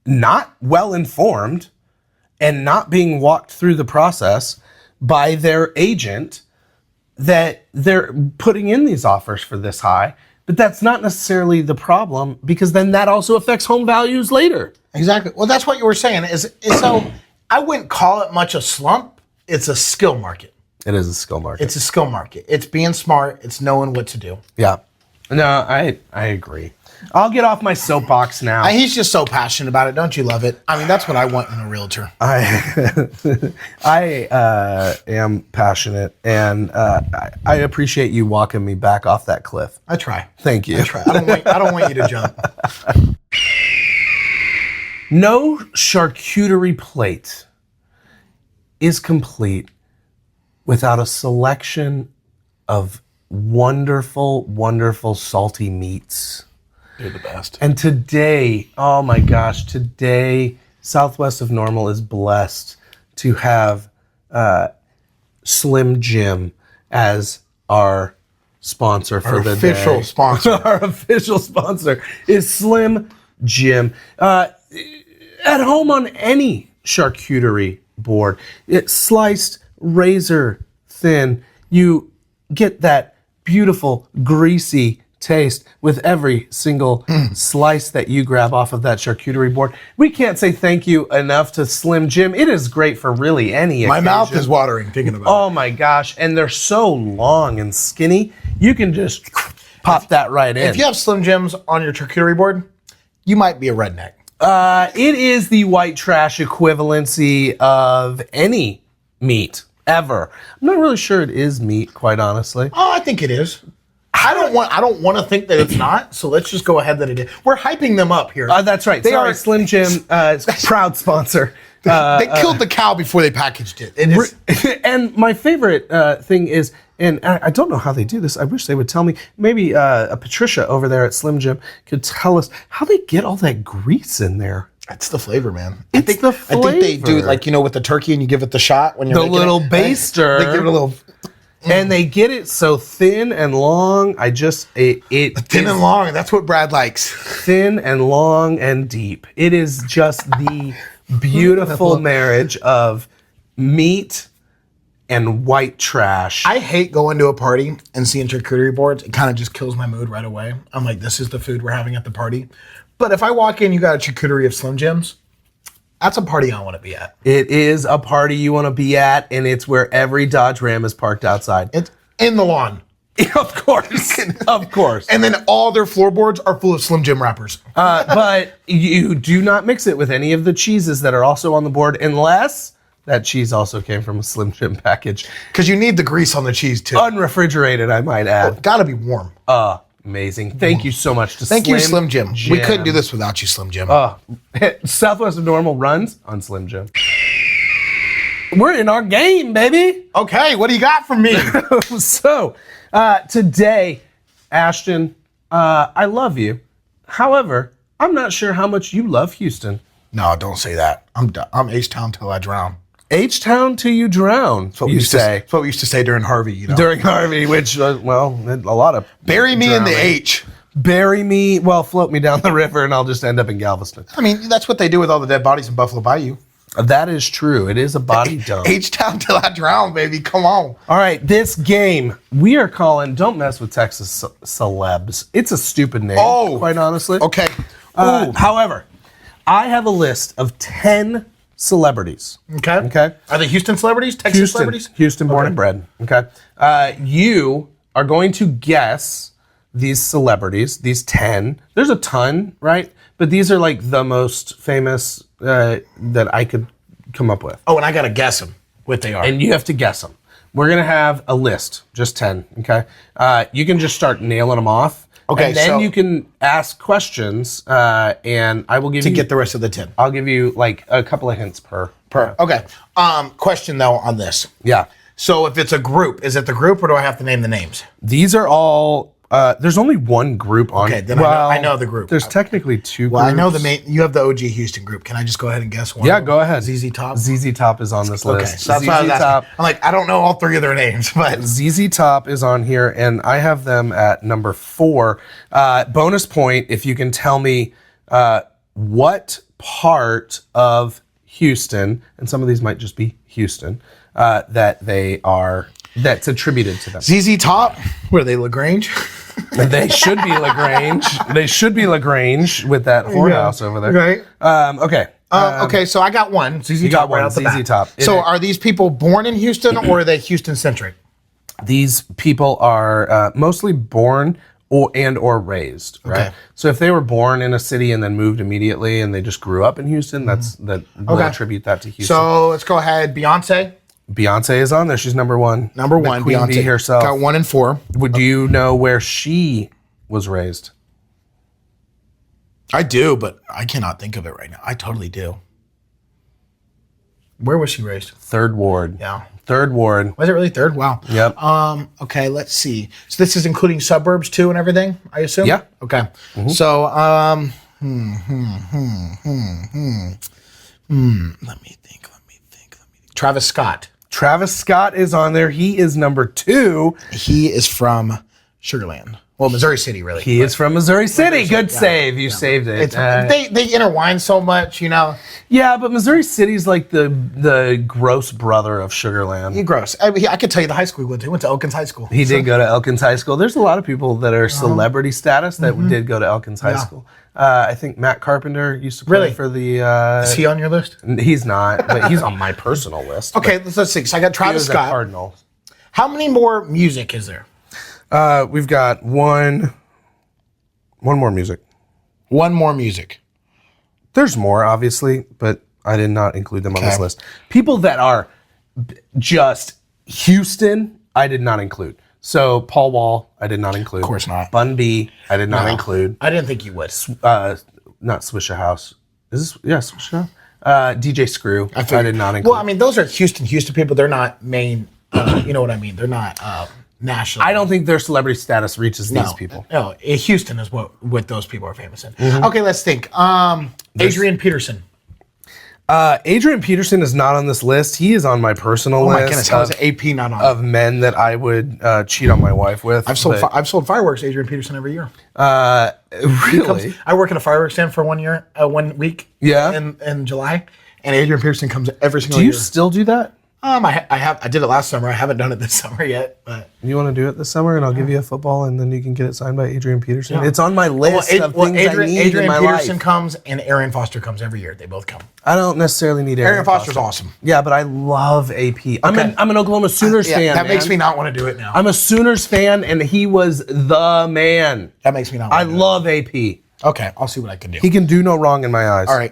not well informed and not being walked through the process by their agent that they're putting in these offers for this high. But that's not necessarily the problem, because then that also affects home values later. Exactly. Well, that's what you were saying. So I wouldn't call it much a slump. It's a skill market. It is a skill market. It's a skill market. It's being smart. It's knowing what to do. Yeah. No, I agree. I'll get off my soapbox now. He's just so passionate about it. Don't you love it? I mean, that's what I want in a realtor. I am passionate, and I appreciate you walking me back off that cliff. I try. Thank you. I try. I don't want you to jump. No charcuterie plate is complete without a selection of wonderful, wonderful salty meats. They're the best. And today, oh my gosh, today, Southwest of Normal is blessed to have Slim Jim as our sponsor for the day. Official sponsor. Our official sponsor is Slim Jim. At home on any charcuterie board, it's sliced razor thin. You get that beautiful, greasy taste with every single slice that you grab off of that charcuterie board. We can't say thank you enough to Slim Jim. It is great for really any My occasion. mouth is watering thinking about it. Oh my gosh, and they're so long and skinny, you can just pop that right in. If you have Slim Jims on your charcuterie board, you might be a redneck. It is the white trash equivalency of any meat ever. I'm not really sure it is meat, quite honestly. Oh, I think it is. I don't want to think that it's not. So let's just go ahead that it is. We're hyping them up here. That's right. They Sorry, are Slim Jim, proud sponsor. they killed the cow before they packaged it. It is. And my favorite thing is, and I don't know how they do this. I wish they would tell me. Maybe Patricia over there at Slim Jim could tell us how they get all that grease in there. It's the flavor, man. It's the flavor. I think they do, like, you know, with the turkey and you give it the shot when you're The making little it. baster. They give it a little And they get it so thin and long. It thin and long. That's what Brad likes. thin and long and deep. It is just the beautiful marriage of meat and white trash. I hate going to a party and seeing charcuterie boards. It kind of just kills my mood right away. I'm like, this is the food we're having at the party. But if I walk in, you got a charcuterie of Slim Jims, that's a party I want to be at. It is a party you want to be at, and it's where every Dodge Ram is parked outside. It's in the lawn. Of course. Of course. And then all their floorboards are full of Slim Jim wrappers. But you do not mix it with any of the cheeses that are also on the board unless that cheese also came from a Slim Jim package. Because you need the grease on the cheese, too. Unrefrigerated, I might add. Gotta be warm. Amazing. Thank you so much to Thank you, Slim Jim. We couldn't do this without you, Slim Jim. Southwest of Normal runs on Slim Jim. We're in our game, baby. Okay, what do you got for me? So, today, Ashton, I love you. However, I'm not sure how much you love Houston. No, don't say that. I'm H-Town till I drown. H-Town till you drown, That's what we used to say during Harvey, you know. During Harvey, which, a lot of... Bury me in the H. Bury me, float me down the river, and I'll just end up in Galveston. I mean, that's what they do with all the dead bodies in Buffalo Bayou. That is true. It is a body dump. H-Town till I drown, baby. Come on. All right, this game we are calling Don't Mess with Texas Celebs. It's a stupid name, quite honestly. Okay. However, I have a list of 10 celebrities. Okay. Are they Houston celebrities? Texas celebrities? Houston born and bred. Okay. You are going to guess these celebrities, these 10. There's a ton, right? But these are like the most famous that I could come up with. Oh, and I got to guess them, what they are. And you have to guess them. We're going to have a list, just 10, okay? You can just start nailing them off. Okay, and then you can ask questions, and I will give you... To get the rest of the 10. I'll give you like a couple of hints per. Okay. Question, though, on this. Yeah. So if it's a group, is it the group, or do I have to name the names? These are all... there's only one group on... Okay, then I know the group. There's technically two groups. Well, I know the main... You have the OG Houston group. Can I just go ahead and guess one? Yeah, go ahead. ZZ Top? ZZ Top is on this list. Okay, so that's why I was asking. I'm like, I don't know all three of their names, but... ZZ Top is on here, and I have them at number 4. Bonus point if you can tell me what part of Houston, and some of these might just be Houston, that they are... That's attributed to them. ZZ Top? Were they LaGrange? They should be LaGrange. They should be LaGrange with that whorehouse over there. Right. Okay. Okay, so I got one. ZZ You Top got one. right out the ZZ bat. Top. So are these people born in Houston, or are they Houston-centric? These people are mostly born or raised, right? Okay. So if they were born in a city and then moved immediately and they just grew up in Houston, we'll attribute that to Houston. So let's go ahead. Beyonce is on there. She's number 1. Number 1, the Queen Beyonce Bee herself. Got 1 and 4. Would you know where she was raised? I do, but I cannot think of it right now. I totally do. Where was she raised? 3rd Ward. Yeah. 3rd Ward. Was it really 3rd? Wow. Yep. Okay, let's see. So this is including suburbs too and everything, I assume? Yeah. Okay. So, let me think. Travis Scott. Travis Scott is on there. He is number 2. He is from Sugarland. Well, Missouri City, really. He is from Missouri City. Good save. You saved it. They intertwine so much, you know. Yeah, but Missouri City's like the gross brother of Sugarland. You're gross. I could tell you the high school he went to. He went to Elkins High School. He did go to Elkins High School. There's a lot of people that are celebrity status that did go to Elkins High School. I think Matt Carpenter used to play for the... Is he on your list? He's not, but he's on my personal list. Okay, let's see. So I got Travis Scott. Cardinals. How many more music is there? We've got one more music. One more music. There's more, obviously, but I did not include them on this list. People that are just Houston, I did not include. So Paul Wall, I did not include. Of course not. Bun B, I did not include. I didn't think you would. Not Swishahouse. Is this? Yeah, Swishahouse. DJ Screw, I did not include. Well, I mean, those are Houston people. They're not main, you know what I mean? They're not national. I don't think their celebrity status reaches these people. No, Houston is what those people are famous in. Okay, let's think. Adrian Peterson. Adrian Peterson is not on this list. He is on my personal list. Oh my goodness, how is AP not on? Of men that I would cheat on my wife with. I've sold fireworks, Adrian Peterson, every year. Really? I work in a fireworks stand for 1 week. Yeah. In July, and Adrian Peterson comes every single year. Do you still do that? I did it last summer. I haven't done it this summer yet, but You want to do it this summer, and I'll give you a football, and then you can get it signed by Adrian Peterson. It's on my list of things I need in my Peterson life. comes, and Arian Foster comes every year. They both come. I don't necessarily need Arian Foster's awesome. Yeah, but I love AP. I'm an Oklahoma Sooners fan. That makes me not want to do it now. I'm a Sooners fan, and he was the man. That makes me not. I love AP. Okay, I'll see what I can do. He can do no wrong in my eyes. All right.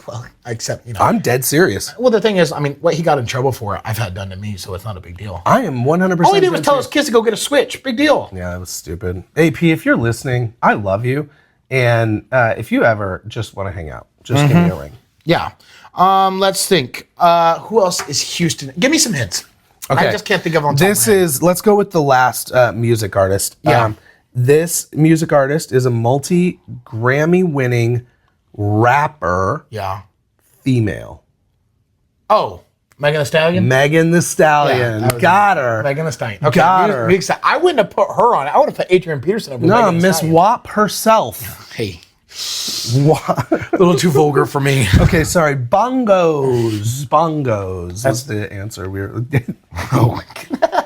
Well, except I'm dead serious. Well, the thing is, I mean, what he got in trouble for, I've had done to me, so it's not a big deal. I am 100%. All he did was tell his kids to go get a Switch. Big deal. Yeah, that was stupid. AP, if you're listening, I love you, and if you ever just want to hang out, just give me a ring. Yeah. Let's think. Who else is Houston? Give me some hints. Okay. I just can't think of on top of my head. Let's go with the last music artist. Yeah. This music artist is a multi-Grammy winning rapper, Yeah. female. Oh, Megan Thee Stallion? Megan Thee Stallion. that was Got her. Megan Thee Stallion. Okay. Got her. I wouldn't have put her on. I would have put Adrian Peterson over No, Megan Thee Miss Stallion. WAP herself. Hey, WAP. a little too vulgar for me. Okay, sorry. Bongos. That's the answer. Oh my God.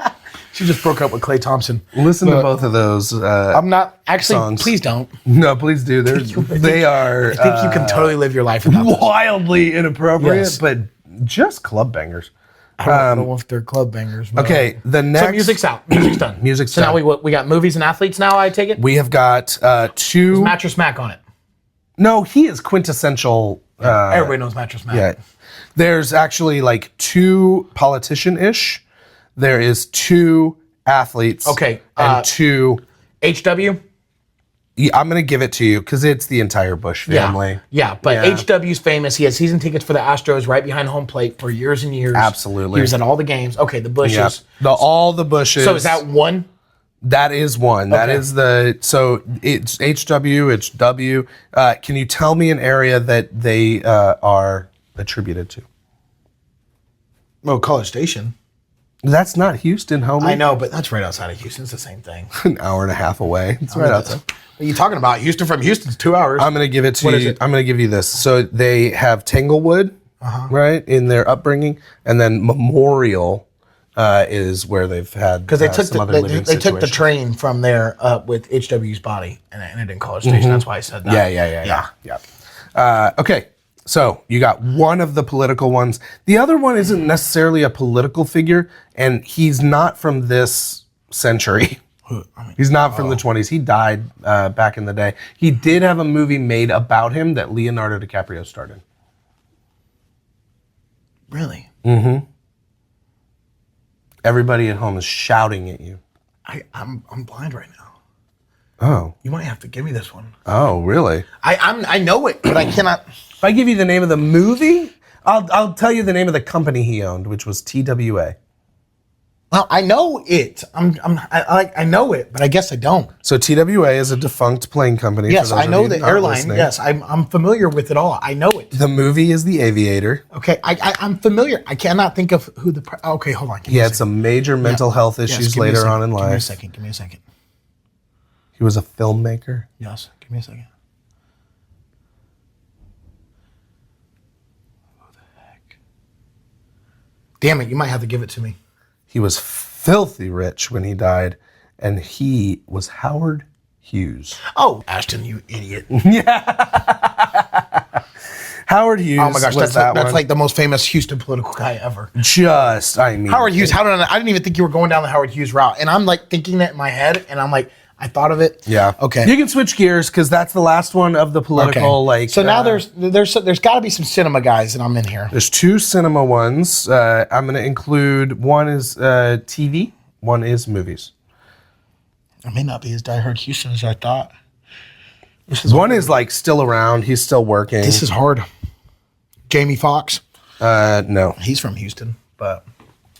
She just broke up with Klay Thompson. Listen to both of those. I'm not actually. songs. Please don't. No, please do. They are I think you can totally live your life without them. wildly inappropriate, Yes. but just club bangers. I don't know if they're club bangers. But Okay, the next So music's out. Music's done. Music's so done. now we got movies and athletes. Now I take it. We have got two. Mattress Mac on it. No, he is quintessential. Everybody knows Mattress Mac. Yeah, there's actually like two politician-ish. There is two athletes. Okay, and two. HW. Yeah, I'm gonna give it to you because it's the entire Bush family. Yeah, but Yeah. HW's famous. He had season tickets for the Astros right behind home plate for years and years. Absolutely. He was at all the games. Okay, the Bushes. Yeah. All the Bushes. So is that one? That is one. That Okay. is so it's HW, it's W. Can you tell me an area that they are attributed to? Oh, College Station. That's not Houston, homie. I know, but that's right outside of Houston. It's the same thing. An hour and a half away. It's right outside. What are you talking about? Houston from Houston's 2 hours. I'm gonna give it to What you. is it? I'm gonna give you this. So they have Tanglewood, right, in their upbringing, and then Memorial is where they've had because they took some other living they took the situations. train from there with HW's body and it ended in College Station. That's why I said that. Yeah. Okay, so you got one of the political ones. The other one isn't necessarily a political figure, and he's not from this century. He's not from the 20s. He died back in the day. He did have a movie made about him that Leonardo DiCaprio starred in. Really? Everybody at home is shouting at you. I'm blind right now. Oh. You might have to give me this one. Oh, really? I know it, but I cannot. If I give you the name of the movie, I'll tell you the name of the company he owned, which was TWA. Well, I know it. I know it, but I guess I don't. So TWA is a defunct plane company. Yes, for those I of know you the not airline. listening. Yes, I'm familiar with it all. I know it. The movie is The Aviator. Okay, I'm familiar. I cannot think of who the. Okay, hold on. He had some major mental health issues later on in Give me a life. second. Give me a second. He was a filmmaker. Yes, give me a second. Who the heck? Damn it! You might have to give it to me. He was filthy rich when he died, and he was Howard Hughes. Oh, Ashton, you idiot! Howard Hughes. Oh my gosh, was that's one. like the most famous Houston political guy ever. I mean, Howard Hughes. How did I didn't even think you were going down the Howard Hughes route, and I'm like thinking that in my head, and I'm like, I thought of it. Yeah. Okay. You can switch gears because that's the last one of the political. Like. So now there's got to be some cinema guys, and I'm in here. There's two cinema ones. I'm going to include one is TV, one is movies. I may not be as diehard Houston as I thought. One is like still around. He's still working. This is hard. Jamie Foxx. No, He's from Houston, but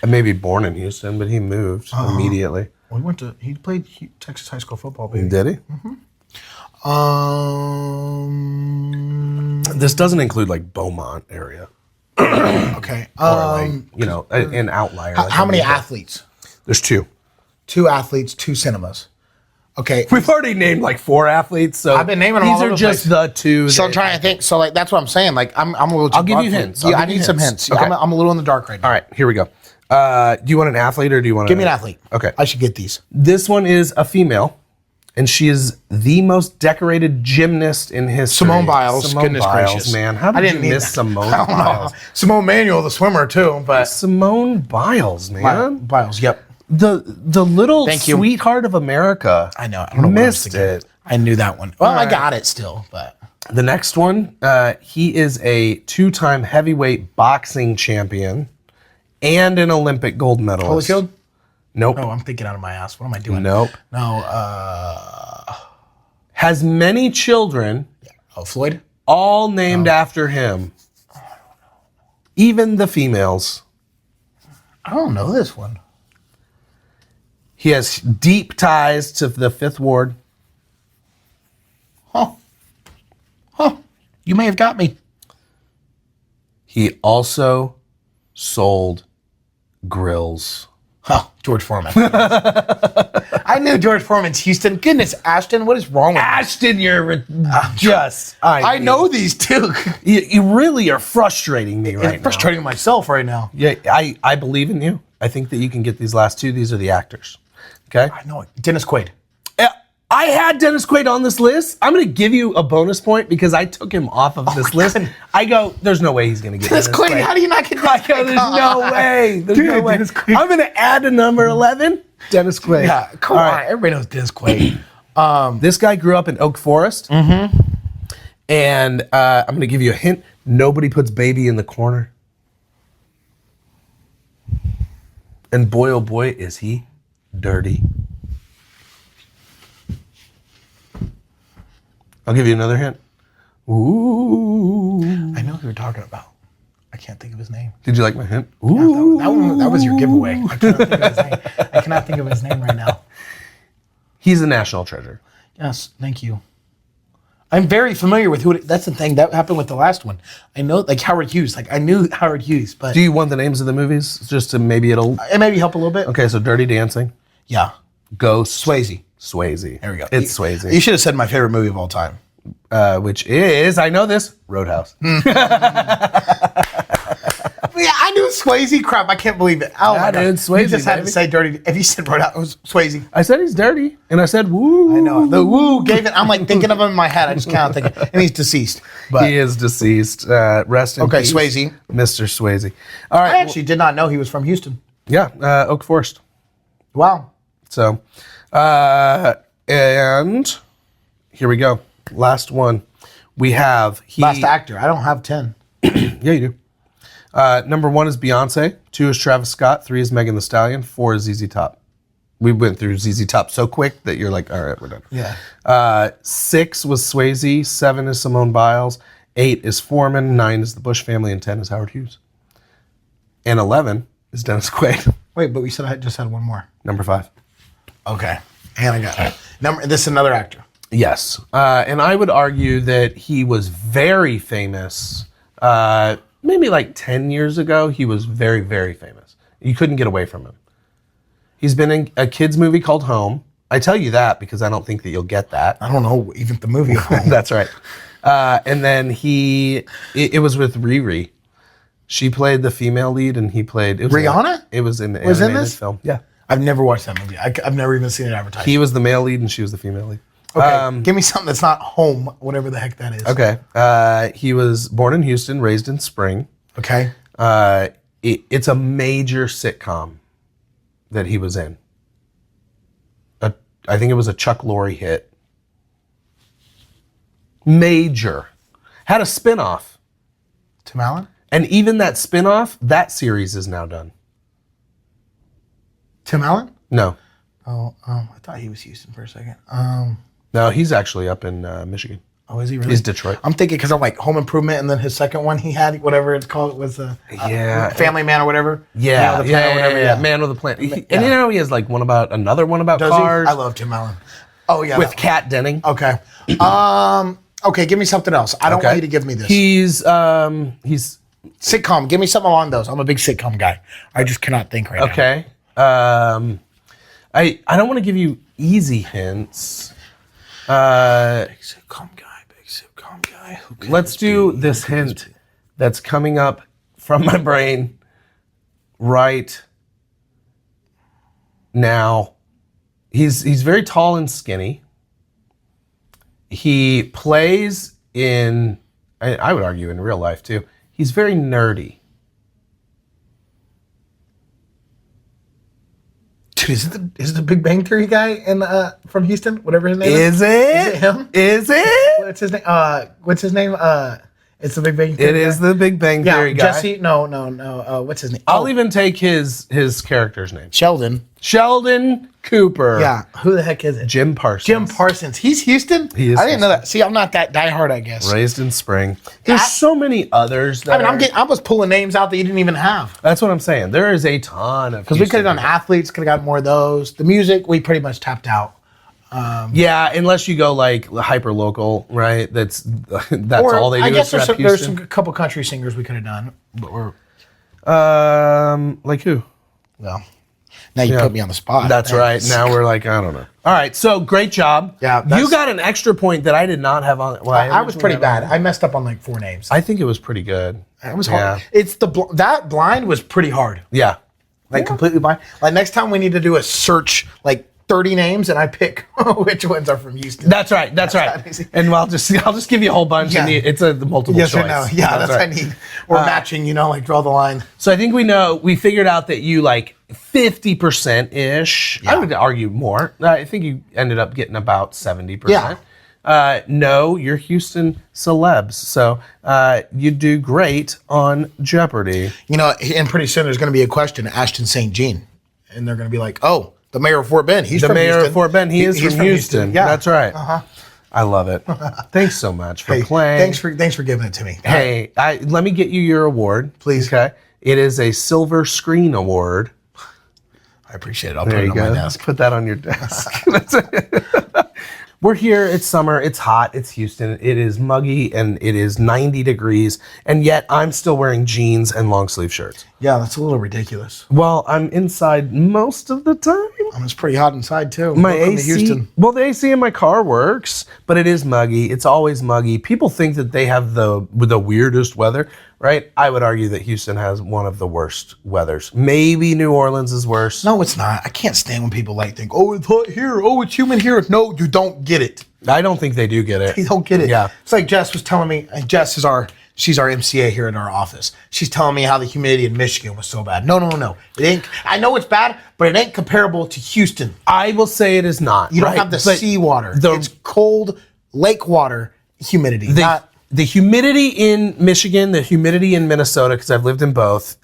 maybe born in Houston, but he moved immediately. he played Texas high school football, baby. Did he? Mm-hmm. This doesn't include like Beaumont area. Okay. Or an outlier. How many athletes? There's two. 2 athletes, 2 cinemas. Okay. We've already named like 4 athletes, so I've been naming them these all are over the just place. the 2. So I'm trying to think. So like that's what I'm saying. Like I'm a little. I'll give you hints. Yeah, I need some hints. Yeah, Okay. I'm a little in the dark right now. All right, here we go. Do you want an athlete or do you want Give me an athlete. Okay. I should get these. This one is a female, and she is the most decorated gymnast in history. Simone Biles. Simone Goodness Biles, gracious, man. How did you miss Simone I don't know. Biles? Simone Manuel, the swimmer too, but Simone Biles, man. Biles. Yep. The little Thank you. sweetheart of America. I know. I don't know what I was Missed thinking. it. I knew that one. Well, I right. got it still, but The next one, he is a 2-time heavyweight boxing champion and an Olympic gold medalist. Holyfield? Nope. Oh, I'm thinking out of my ass. What am I doing? Nope. No. Has many children, Floyd? all named after him. Even the females. I don't know this one. He has deep ties to the Fifth Ward. Huh. You may have got me. He also sold grills. Huh. George Foreman. I knew George Foreman's Houston. Goodness, Ashton, what is wrong with Ashton, you're just. I know these two. You really are frustrating me right I'm frustrating myself right now. now. Yeah, I believe in you. I think that you can get these last 2. These are the actors. Okay? I know it. Dennis Quaid. I had Dennis Quaid on this list. I'm going to give you a bonus point because I took him off of this list. I go, there's no way he's going to get Dennis Quaid. How do you not get I go, there's no way. There's no way. Dennis Quaid. I'm going to add a number 11. Dennis Quaid. Yeah, come All on. right. Everybody knows Dennis Quaid. This guy grew up in Oak Forest. Mm-hmm. And I'm going to give you a hint. Nobody puts baby in the corner. And boy, oh boy, is he dirty. I'll give you another hint. Ooh. I know who you're talking about. I can't think of his name. Did you like my hint? Yeah, that was your giveaway. I cannot think of his name. I cannot think of his name right now. He's a national treasure. Yes, thank you. I'm very familiar with who. That's the thing that happened with the last one. I know, like Howard Hughes. Like I knew Howard Hughes, but Do you want the names of the movies? Just to maybe it'll... it maybe help a little bit. Okay, so Dirty Dancing, Yeah, Ghost, Swayze. There we go. It's Swayze. You should have said my favorite movie of all time. Which is, I know this, Roadhouse. Yeah, I knew Swayze. Crap, I can't believe it. Oh Yeah, my god, dude, Swayze, you just had to baby. say dirty. If you said Roadhouse, it was Swayze. I said he's dirty, and I said woo. I know the woo gave it. I'm like thinking of him in my head. I just can't think. And he's deceased. But He is deceased. Rest in okay, peace. Swayze. Mr. Swayze. All right. I actually did not know he was from Houston. Yeah, Oak Forest. Wow. So, and here we go. Last one. We have Last actor. I don't have 10. Yeah, you do. Number 1 is Beyonce. 2 is Travis Scott. 3 is Megan Thee Stallion. 4 is ZZ Top. We went through ZZ Top so quick that you're like, all right, we're done. Yeah. 6 was Swayze. 7 is Simone Biles. 8 is Foreman. 9 is the Bush family. And 10 is Howard Hughes. And 11 is Dennis Quaid. Wait, but we said I just had one more. Number 5. Okay. And I got it. This is another actor. Yes. And I would argue that he was very famous. Maybe like 10 years ago, he was very, very famous. You couldn't get away from him. He's been in a kid's movie called Home. I tell you that because I don't think that you'll get that. I don't know even the movie. That's right. And then it was with Riri. She played the female lead and he played... It was Rihanna? It was in the Was in animated this? film. Yeah. I've never watched that movie. I've never even seen it advertised. He was the male lead and she was the female lead. Okay, give me something that's not Home, whatever the heck that is. Okay. He was born in Houston, raised in Spring. Okay. It's a major sitcom that he was in. I think it was a Chuck Lorre hit. Major. Had a spinoff. Tim Allen? And even that spinoff, that series is now done. Tim Allen? No. Oh, I thought he was Houston for a second. No, he's actually up in Michigan. Oh, is he really? He's Detroit. I'm thinking because I'm like Home Improvement, and then his second one he had, whatever it's called, was Family Man or whatever. Yeah, Man with a Plan or whatever, Man with a Plan. And you know, he has like another one about Does cars. he? I love Tim Allen. Oh yeah, with Kat Denning. Okay. Okay, give me something else. I don't want you to give me this. He's sitcom. Give me something along those. I'm a big sitcom guy. I just cannot think right now. okay. I don't want to give you easy hints. Big sitcom guy. Who could Let's do this hint that's coming up from my brain right now. He's very tall and skinny. He plays in, I would argue, in real life too. He's very nerdy. Dude, is it the Big Bang Theory guy from Houston? Whatever his name is. Is it? Is it him? Is it? What's his name? It's the Big Bang Theory It is guy. the Big Bang Theory guy. Jesse. No. What's his name? I'll even take his character's name. Sheldon. Sheldon Cooper. Yeah. Who the heck is it? Jim Parsons. Jim Parsons. He's Houston? He is I didn't know that. See, I'm not that diehard, I guess. Raised in Spring. There's so many others that I was pulling names out that you didn't even have. That's what I'm saying. There is a ton of Because we could have done athletes, could have got more of those. The music, we pretty much tapped out. Yeah, unless you go like hyper local, right? That's Or all they do. I guess is rap there's Houston. some couple country singers we could have done. But we're, Like who? well, now you put me on the spot. That's right. Now we're like, I don't know. All right, so great job. Yeah, you got an extra point that I did not have on. Well, I was pretty bad. I messed up on like 4 names. I think it was pretty good. It was hard. It's that blind was pretty hard. Yeah. Like completely blind. Like next time we need to do a search, like 30 names, and I pick which ones are from Houston. That's right. That's right. And I'll just give you a whole bunch. Yeah. And it's a multiple Yes choice. or no? Yeah, that's what I right. need. Or matching, like draw the line. So I think we figured out that you like 50% ish. I would argue more. I think you ended up getting about 70%. Yeah. No, you're Houston celebs. So you do great on Jeopardy. And pretty soon there's going to be a question, Ashton St. Jean. And they're going to be like, oh, the mayor of Fort Bend. He's The from mayor Houston. of Fort Bend, he's from Houston. Yeah. That's right. I love it. Thanks so much for playing. Thanks for giving it to me. Hey, let me get you your award. Please. Okay. It is a Silver Screen Award. I appreciate it. I'll There put it you on go. my desk. Put that on your desk. That's it. We're here. It's summer. It's hot. It's Houston. It is muggy and it is 90 degrees. And yet I'm still wearing jeans and long sleeve shirts. Yeah, that's a little ridiculous. Well, I'm inside most of the time. It's pretty hot inside too. My Welcome to AC, Houston. well, the AC in my car works, but it is muggy. It's always muggy. People think that they have the weirdest weather, right? I would argue that Houston has one of the worst weathers. Maybe New Orleans is worse. No, it's not. I can't stand when people think, oh, it's hot here. Oh, it's humid here. No, you don't get it. I don't think they do get it. You don't get it. Yeah. It's like Jess was telling me, Jess is she's our MCA here in our office. She's telling me how the humidity in Michigan was so bad. No. It ain't. I know it's bad, but it ain't comparable to Houston. I will say it is not. You don't have the seawater. It's cold lake water humidity. The humidity in Michigan, the humidity in Minnesota, because I've lived in both,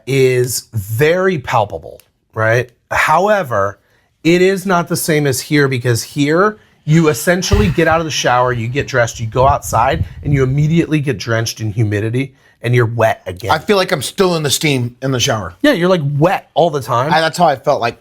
is very palpable, right? However, it is not the same as here because here you essentially get out of the shower, you get dressed, you go outside, and you immediately get drenched in humidity, and you're wet again. I feel like I'm still in the steam in the shower. Yeah, you're like wet all the time. That's how I felt like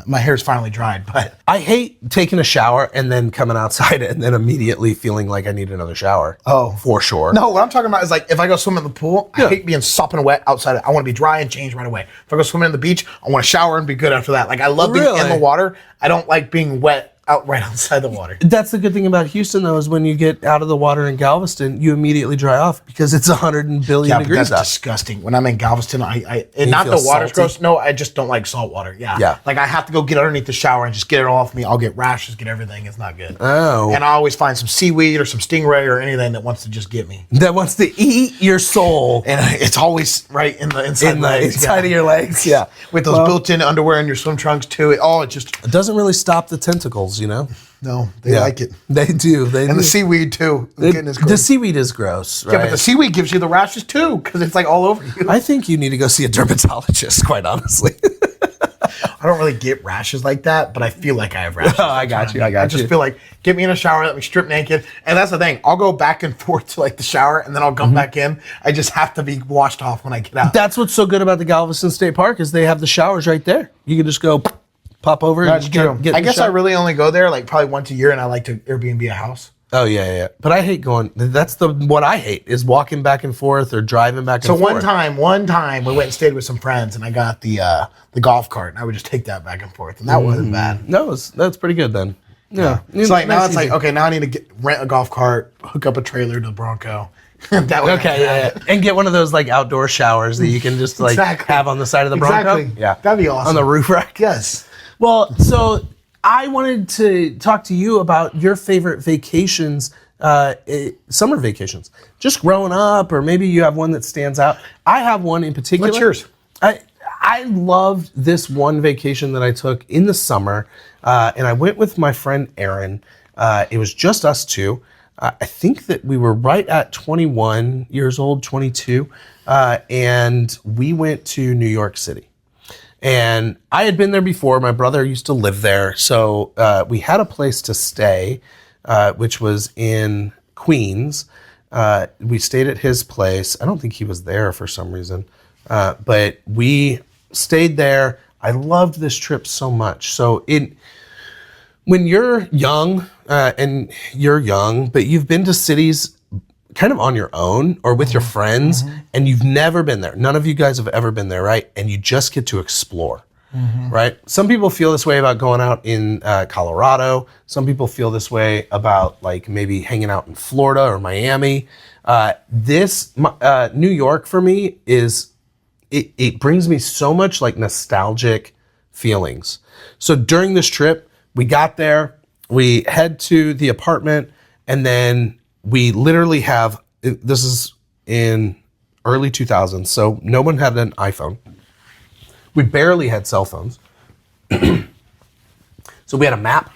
my hair's finally dried. But I hate taking a shower and then coming outside and then immediately feeling like I need another shower. Oh. For sure. No, what I'm talking about is like if I go swim in the pool, I hate being sopping wet outside. I want to be dry and change right away. If I go swimming in the beach, I want to shower and be good after that. Like I love being in the water. I don't like being wet right outside the water. That's the good thing about Houston, though, is when you get out of the water in Galveston, you immediately dry off because it's 100 billion degrees that's out. disgusting. When I'm in Galveston, and not feel the water's salty? gross. No, I just don't like salt water. Yeah. Like I have to go get underneath the shower and just get it all off me. I'll get rashes, get everything. It's not good. Oh. And I always find some seaweed or some stingray or anything that wants to just get me. That wants to eat your soul. And it's always right in the inside In the inside of your legs. Yeah. With those built-in underwear and your swim trunks too. It doesn't really stop the tentacles, you know? No, they like it. They do. And the seaweed too. The seaweed is gross, right? Yeah, but the seaweed gives you the rashes too because it's like all over you. I think you need to go see a dermatologist, quite honestly. I don't really get rashes like that, but I feel like I have rashes. Oh, I got you. I just feel like, get me in a shower, let me strip naked. And that's the thing. I'll go back and forth to like the shower and then I'll come back in. I just have to be washed off when I get out. That's what's so good about the Galveston State Park is they have the showers right there. You can just go pop over. That's and true. get I in the guess I shower. really only go there like probably once a year and I like to Airbnb a house. Oh yeah. But I hate going. That's what I hate is walking back and forth or driving back and So forth. one time we went and stayed with some friends, and I got the golf cart, and I would just take that back and forth, and that wasn't bad. No, that's pretty good then. Yeah. It's like now Nice, it's like, easy. okay, now I need to rent a golf cart, hook up a trailer to the Bronco. That way I Okay, can have yeah. And get one of those like outdoor showers that you can just like Exactly. have on the side of the Bronco. Exactly. Yeah. That'd be awesome. On the roof rack. Yes. Well, so I wanted to talk to you about your favorite vacations, summer vacations. Just growing up, or maybe you have one that stands out. I have one in particular. What's yours? I loved this one vacation that I took in the summer, and I went with my friend Aaron. It was just us two. I think that we were right at 21 years old, 22, and we went to New York City. And I had been there before. My brother used to live there, so we had a place to stay, which was in Queens. We stayed at his place. I don't think he was there for some reason, but we stayed there. I loved this trip so much. So when you're young, and you're young, but you've been to cities kind of on your own or with your friends, and you've never been there. None of you guys have ever been there, right? And you just get to explore, right? Some people feel this way about going out in Colorado. Some people feel this way about like maybe hanging out in Florida or Miami. New York for me is, it brings me so much like nostalgic feelings. So during this trip, we got there, we head to the apartment, and then we literally this is in early 2000s, so no one had an iPhone. We barely had cell phones. So we had a map,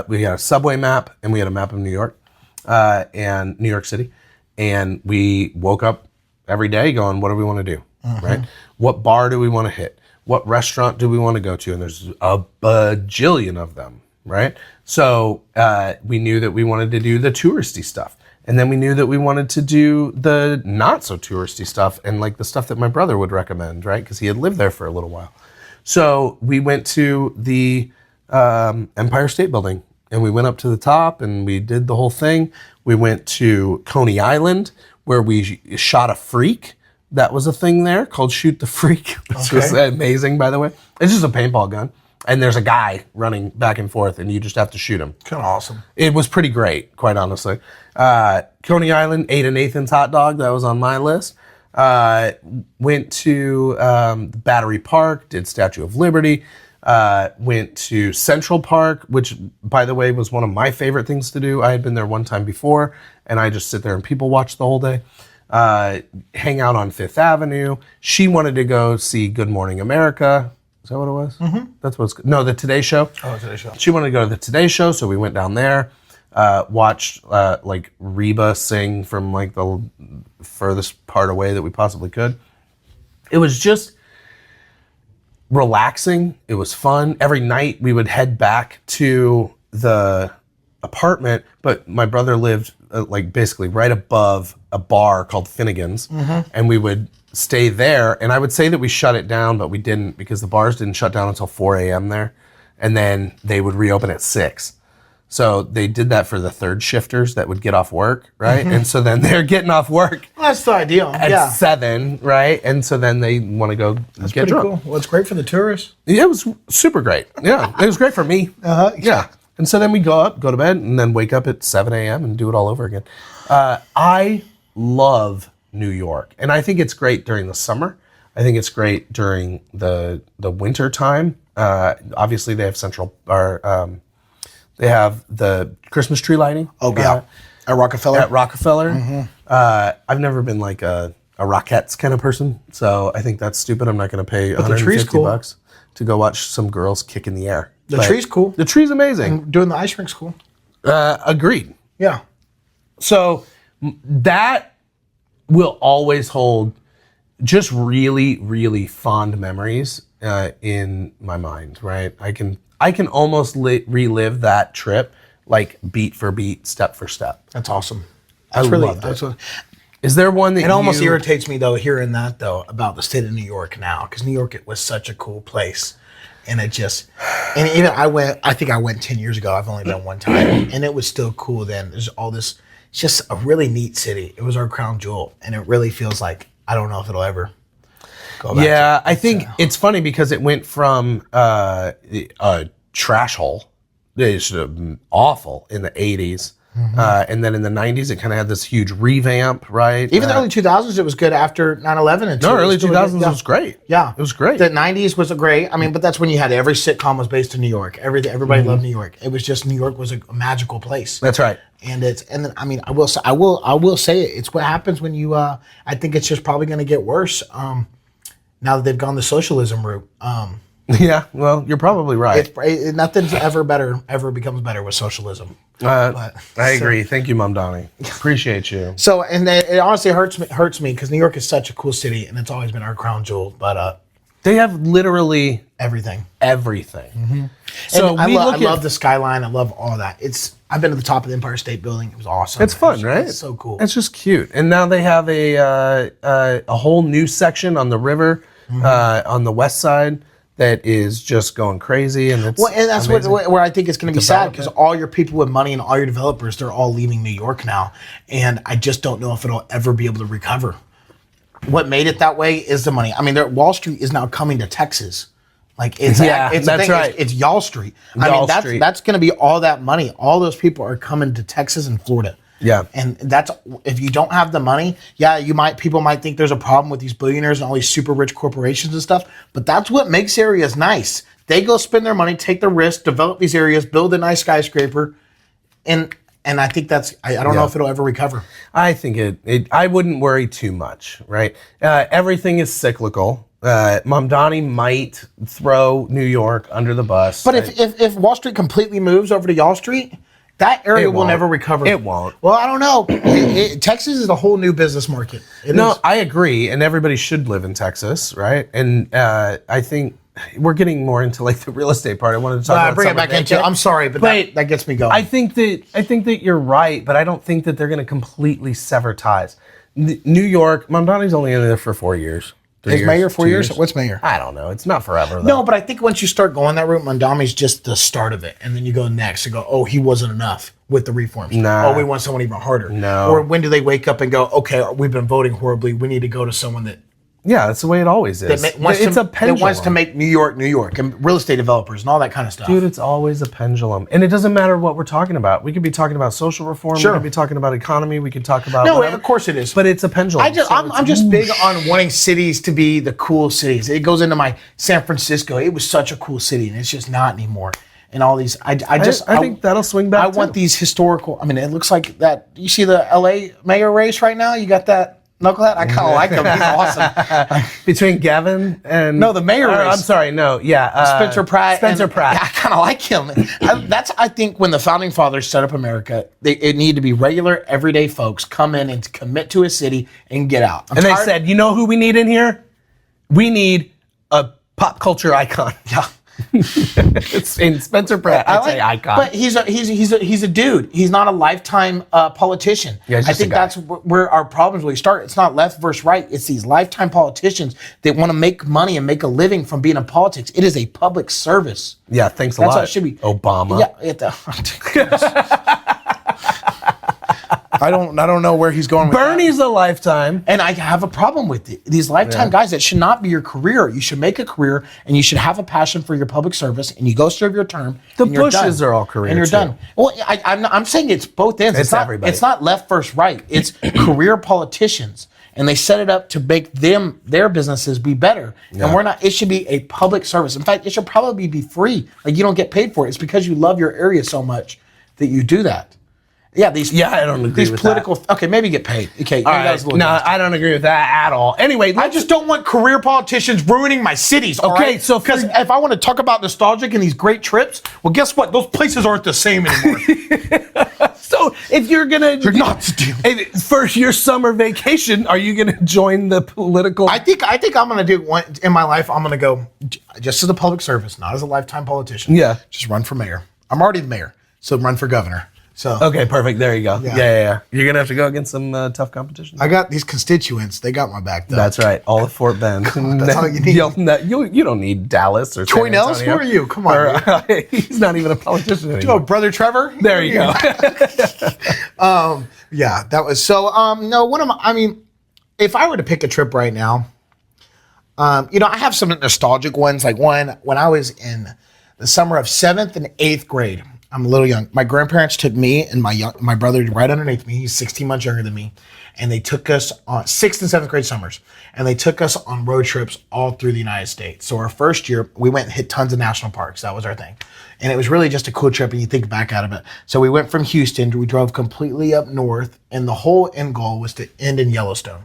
we had a subway map, and we had a map of New York, and New York City. And we woke up every day going, what do we want to do, right? What bar do we want to hit? What restaurant do we want to go to? And there's a bajillion of them, right? So we knew that we wanted to do the touristy stuff. And then we knew that we wanted to do the not so touristy stuff and like the stuff that my brother would recommend, right? Because he had lived there for a little while. So we went to the Empire State Building, and we went up to the top and we did the whole thing. We went to Coney Island, where we shot a freak. That was a thing there called Shoot the Freak, which was amazing, by the way. It's just a paintball gun, and there's a guy running back and forth, and you just have to shoot him. Kind of awesome. It was pretty great, quite honestly. Coney Island, ate a Nathan's hot dog. That was on my list. Went to Battery Park, did Statue of Liberty. Went to Central Park, which, by the way, was one of my favorite things to do. I had been there one time before, and I just sit there and people watch the whole day. Hang out on Fifth Avenue. She wanted to go see Good Morning America. Is that what it was? Mm-hmm. That's what's no, the Today Show. Oh, Today Show. She wanted to go to the Today Show, so we went down there. Watched like Reba sing from like the furthest part away that we possibly could. It was just relaxing. It was fun. Every night we would head back to the apartment, but my brother lived like basically right above a bar called Finnegan's, and we would stay there. And I would say that we shut it down, but we didn't, because the bars didn't shut down until 4 a.m. there, and then they would reopen at 6. So they did that for the third shifters that would get off work, right? And so then they're getting off work Well, that's the ideal. at 7, right? And so then they want to go That's get pretty drunk. cool. Well, it's great for the tourists. Yeah, it was super great. Yeah, it was great for me. Yeah. And so then we go up, go to bed, and then wake up at 7 a.m. and do it all over again. I love New York, and I think it's great during the summer. I think it's great during the winter time. Obviously, they have they have the Christmas tree lighting. Oh, yeah. At Rockefeller? At Rockefeller. I've never been like a Rockettes kind of person, so I think that's stupid. I'm not going to pay $150 to go watch some girls kick in the air. The tree's cool. The tree's amazing. And doing the ice rink's cool. Agreed. Yeah. So that will always hold just really, really fond memories in my mind, right? I can almost relive that trip like beat for beat, step for step. That's awesome. I loved it. Is there one that It almost irritates me, though, hearing that, though, about the state of New York now, because New York, it was such a cool place. And it just, and even I think I went 10 years ago. I've only been one time, and it was still cool then. There's all this, it's just a really neat city. It was our crown jewel, and it really feels like, I don't know if it'll ever go back. Yeah, I think it's funny because it went from a trash hole, it's awful in the 80s. And then in the 90s, it kind of had this huge revamp, right? Even the early 2000s, it was good after 9/11. Early 2000s was great. Yeah. It was great. The 90s was great. I mean, but that's when you had every sitcom was based in New York. Everybody loved New York. It was just New York was a magical place. That's right. And then I mean, I will say it. It's what happens when you. I think it's just probably going to get worse. Now that they've gone the socialism route. Yeah, well, you're probably right. Nothing's ever becomes better with socialism. I agree. Thank you, Mom Donnie. Appreciate you. So, and it honestly hurts me because New York is such a cool city, and it's always been our crown jewel. But they have literally everything. So I love the skyline. I love all of that. I've been to the top of the Empire State Building. It was awesome. It's fun, right? It's so cool. It's just cute. And now they have a whole new section on the river on the west side that is just going crazy, and that's where I think it's going to be sad because all your people with money and all your developers, they're all leaving New York now, and I just don't know if it'll ever be able to recover. What made it that way is the money. I mean, Wall Street is now coming to Texas. Like it's that's right. It's Y'all Street. That's going to be all that money. All those people are coming to Texas and Florida. Yeah. And that's, if you don't have the money, people might think there's a problem with these billionaires and all these super rich corporations and stuff, but that's what makes areas nice. They go spend their money, take the risk, develop these areas, build a nice skyscraper, and I think that's, I don't know if it'll ever recover. I think I wouldn't worry too much, right? Everything is cyclical. Mom Donnie might throw New York under the bus. But if Wall Street completely moves over to Y'all Street, that area will never recover. It won't. Well, I don't know. Texas is a whole new business market. I agree, and everybody should live in Texas, right? And I think we're getting more into like the real estate part. I wanted to talk about. Bring it back into. I'm sorry, but that gets me going. I think that you're right, but I don't think that they're going to completely sever ties. New York, Mom Donnie's only in there for 4 years. Is mayor 4 years? What's mayor? I don't know. It's not forever, though. No, but I think once you start going that route, Mondami's just the start of it. And then you go next and go, oh, he wasn't enough with the reforms. No. Oh, we want someone even harder. No. Or when do they wake up and go, okay, we've been voting horribly. We need to go to someone that... Yeah, that's the way it always is. It's a pendulum. It wants to make New York, and real estate developers and all that kind of stuff. Dude, it's always a pendulum. And it doesn't matter what we're talking about. We could be talking about social reform. Sure. We could be talking about economy. We could talk about whatever. Of course it is. But it's a pendulum. I'm just big on wanting cities to be the cool cities. It goes into my San Francisco. It was such a cool city, and it's just not anymore. And all these, I think that'll swing back. I want these historical. I mean, it looks like that. You see the LA mayor race right now? You got that knucklehead? I kind of like him. He's awesome. Between Gavin and... No, the mayor race. I'm sorry, no. Yeah. Spencer Pratt. Spencer Pratt. I kind of like him. I think, when the Founding Fathers set up America, it needed to be regular, everyday folks come in and commit to a city and get out. They said, you know who we need in here? We need a pop culture icon. Yeah. It's in Spencer Pratt. I'd say icon. But he's a dude. He's not a lifetime politician. Yeah, I think that's where our problems really start. It's not left versus right. It's these lifetime politicians that want to make money and make a living from being in politics. It is a public service. Yeah, thanks a lot. That's how it should be. Obama. Yeah. I don't know where he's going with Bernie's a lifetime. And I have a problem with it. These lifetime guys, that should not be your career. You should make a career, and you should have a passion for your public service, and you go serve your term. The Bushes are all career, and you're done. Well, I'm saying it's both ends. It's not everybody. It's not left versus right. It's career politicians, and they set it up to make their businesses be better. Yeah. And we're not. It should be a public service. In fact, it should probably be free. Like, you don't get paid for it. It's because you love your area so much that you do that. Yeah, I don't agree these with political. that. Okay, maybe get paid. Okay, all right. No, I don't agree with that at all. Anyway, I just don't want career politicians ruining my cities. Okay, so because if I want to talk about nostalgic and these great trips, well, guess what? Those places aren't the same anymore. So if you're not for your summer vacation, are you gonna join the political? I think I'm gonna do one in my life. I'm gonna go just as a public service, not as a lifetime politician. Yeah, just run for mayor. I'm already the mayor, so run for governor. So Okay, perfect. There you go. Yeah. You're gonna have to go against some tough competition. I got these constituents. They got my back though. That's right. All of Fort Bend. That's all you need. You don't need Dallas or Troy San Nels, who Antonio. are you? Come on. Or, he's not even a politician anymore. Oh, brother Trevor. There you go. Yeah, that was so. No, one of my. I mean, if I were to pick a trip right now, I have some nostalgic ones. Like one when I was in the summer of 7th and 8th grade. I'm a little young. My grandparents took me and my brother right underneath me. He's 16 months younger than me. And they took us on 6th and 7th grade summers. And they took us on road trips all through the United States. So our first year, we went and hit tons of national parks. That was our thing. And it was really just a cool trip, and you think back out of it. So we went from Houston, we drove completely up north, and the whole end goal was to end in Yellowstone.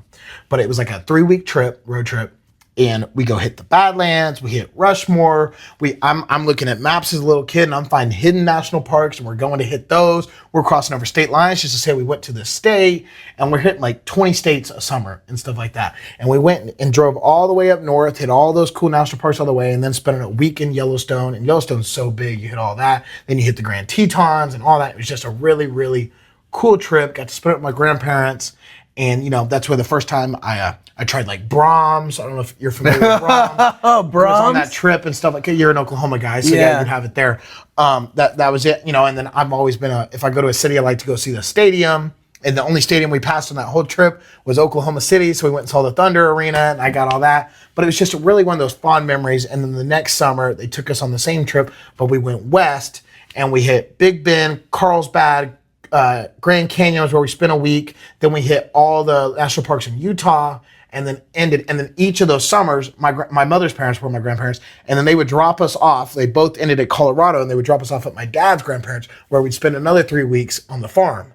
But it was like a 3-week trip, road trip. And we go hit the Badlands, we hit Rushmore. I'm looking at maps as a little kid, and I'm finding hidden national parks, and we're going to hit those. We're crossing over state lines just to say we went to this state, and we're hitting like 20 states a summer and stuff like that. And we went and drove all the way up north, hit all those cool national parks all the way, and then spent a week in Yellowstone. And Yellowstone's so big, you hit all that. Then you hit the Grand Tetons and all that. It was just a really, really cool trip. Got to spend it with my grandparents. And, that's where the first time I tried like Brahms. I don't know if you're familiar with Brahms. Oh, I was Brahms. on that trip and stuff like that. You're an Oklahoma guy, so Yeah. you'd have it there. That was it, and then I've always been if I go to a city, I like to go see the stadium. And the only stadium we passed on that whole trip was Oklahoma City. So we went and saw the Thunder Arena, and I got all that. But it was just really one of those fond memories. And then the next summer, they took us on the same trip, but we went west, and we hit Big Bend, Carlsbad, Grand Canyon was where we spent a week. Then we hit all the national parks in Utah, and then ended. And then each of those summers, my mother's parents were my grandparents, and then they would drop us off. They both ended at Colorado, and they would drop us off at my dad's grandparents, where we'd spend another 3 weeks on the farm.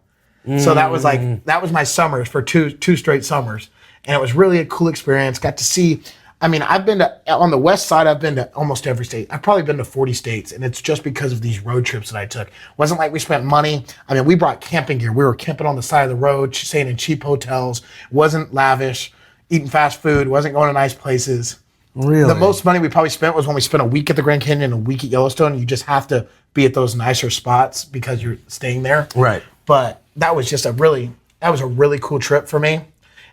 So that was my summers for two straight summers, and it was really a cool experience. Got to see. I mean, on the west side, I've been to almost every state. I've probably been to 40 states, and it's just because of these road trips that I took. It wasn't like we spent money. I mean, we brought camping gear. We were camping on the side of the road, staying in cheap hotels. It wasn't lavish, eating fast food, wasn't going to nice places. Really? The most money we probably spent was when we spent a week at the Grand Canyon and a week at Yellowstone. You just have to be at those nicer spots because you're staying there. Right. But that was just a really cool trip for me.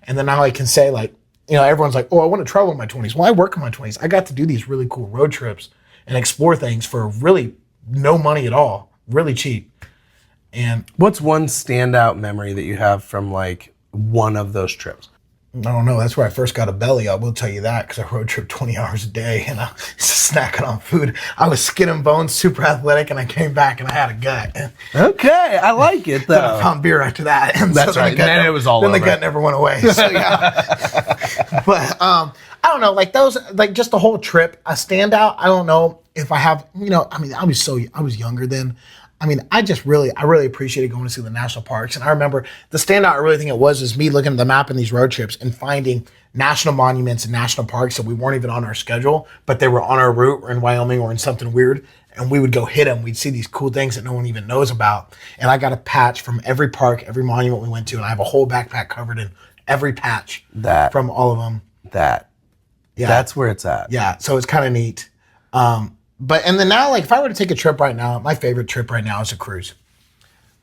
And then now I can say, like, everyone's like, oh, I want to travel in my 20s. Well, I work in my 20s. I got to do these really cool road trips and explore things for really no money at all, really cheap. And What's one standout memory that you have from like one of those trips? I don't know. That's where I first got a belly. I will tell you that, because I road trip 20 hours a day and I was snacking on food. I was skin and bones, super athletic, and I came back and I had a gut. Okay, I like it Then I though. found beer after that. And That's then right. the gut Then it was all Then over. the gut never went away. So yeah. But I don't know. Like those, like just the whole trip, a standout. I don't know if I have. I mean, I was younger then. I mean, I really appreciated going to see the national parks. And I remember the standout, I really think it was me looking at the map in these road trips and finding national monuments and national parks that we weren't even on our schedule, but they were on our route or in Wyoming or in something weird. And we would go hit them. We'd see these cool things that no one even knows about. And I got a patch from every park, every monument we went to. And I have a whole backpack covered in every patch from all of them. That's where it's at. Yeah. So it's kind of neat. And then now, like, if I were to take a trip right now, my favorite trip right now is a cruise.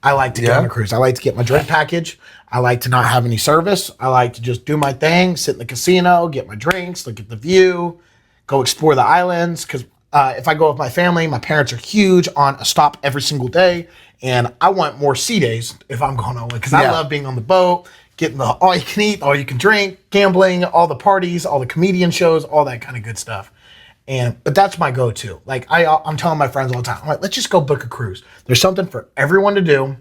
I like to get on a cruise. I like to get my drink package. I like to not have any service. I like to just do my thing, sit in the casino, get my drinks, look at the view, go explore the islands. Because if I go with my family, my parents are huge on a stop every single day. And I want more sea days if I'm going on one. Because I love being on the boat, getting the all you can eat, all you can drink, gambling, all the parties, all the comedian shows, all that kind of good stuff. But that's my go-to. Like I'm telling my friends all the time, I'm like, let's just go book a cruise. There's something for everyone to do.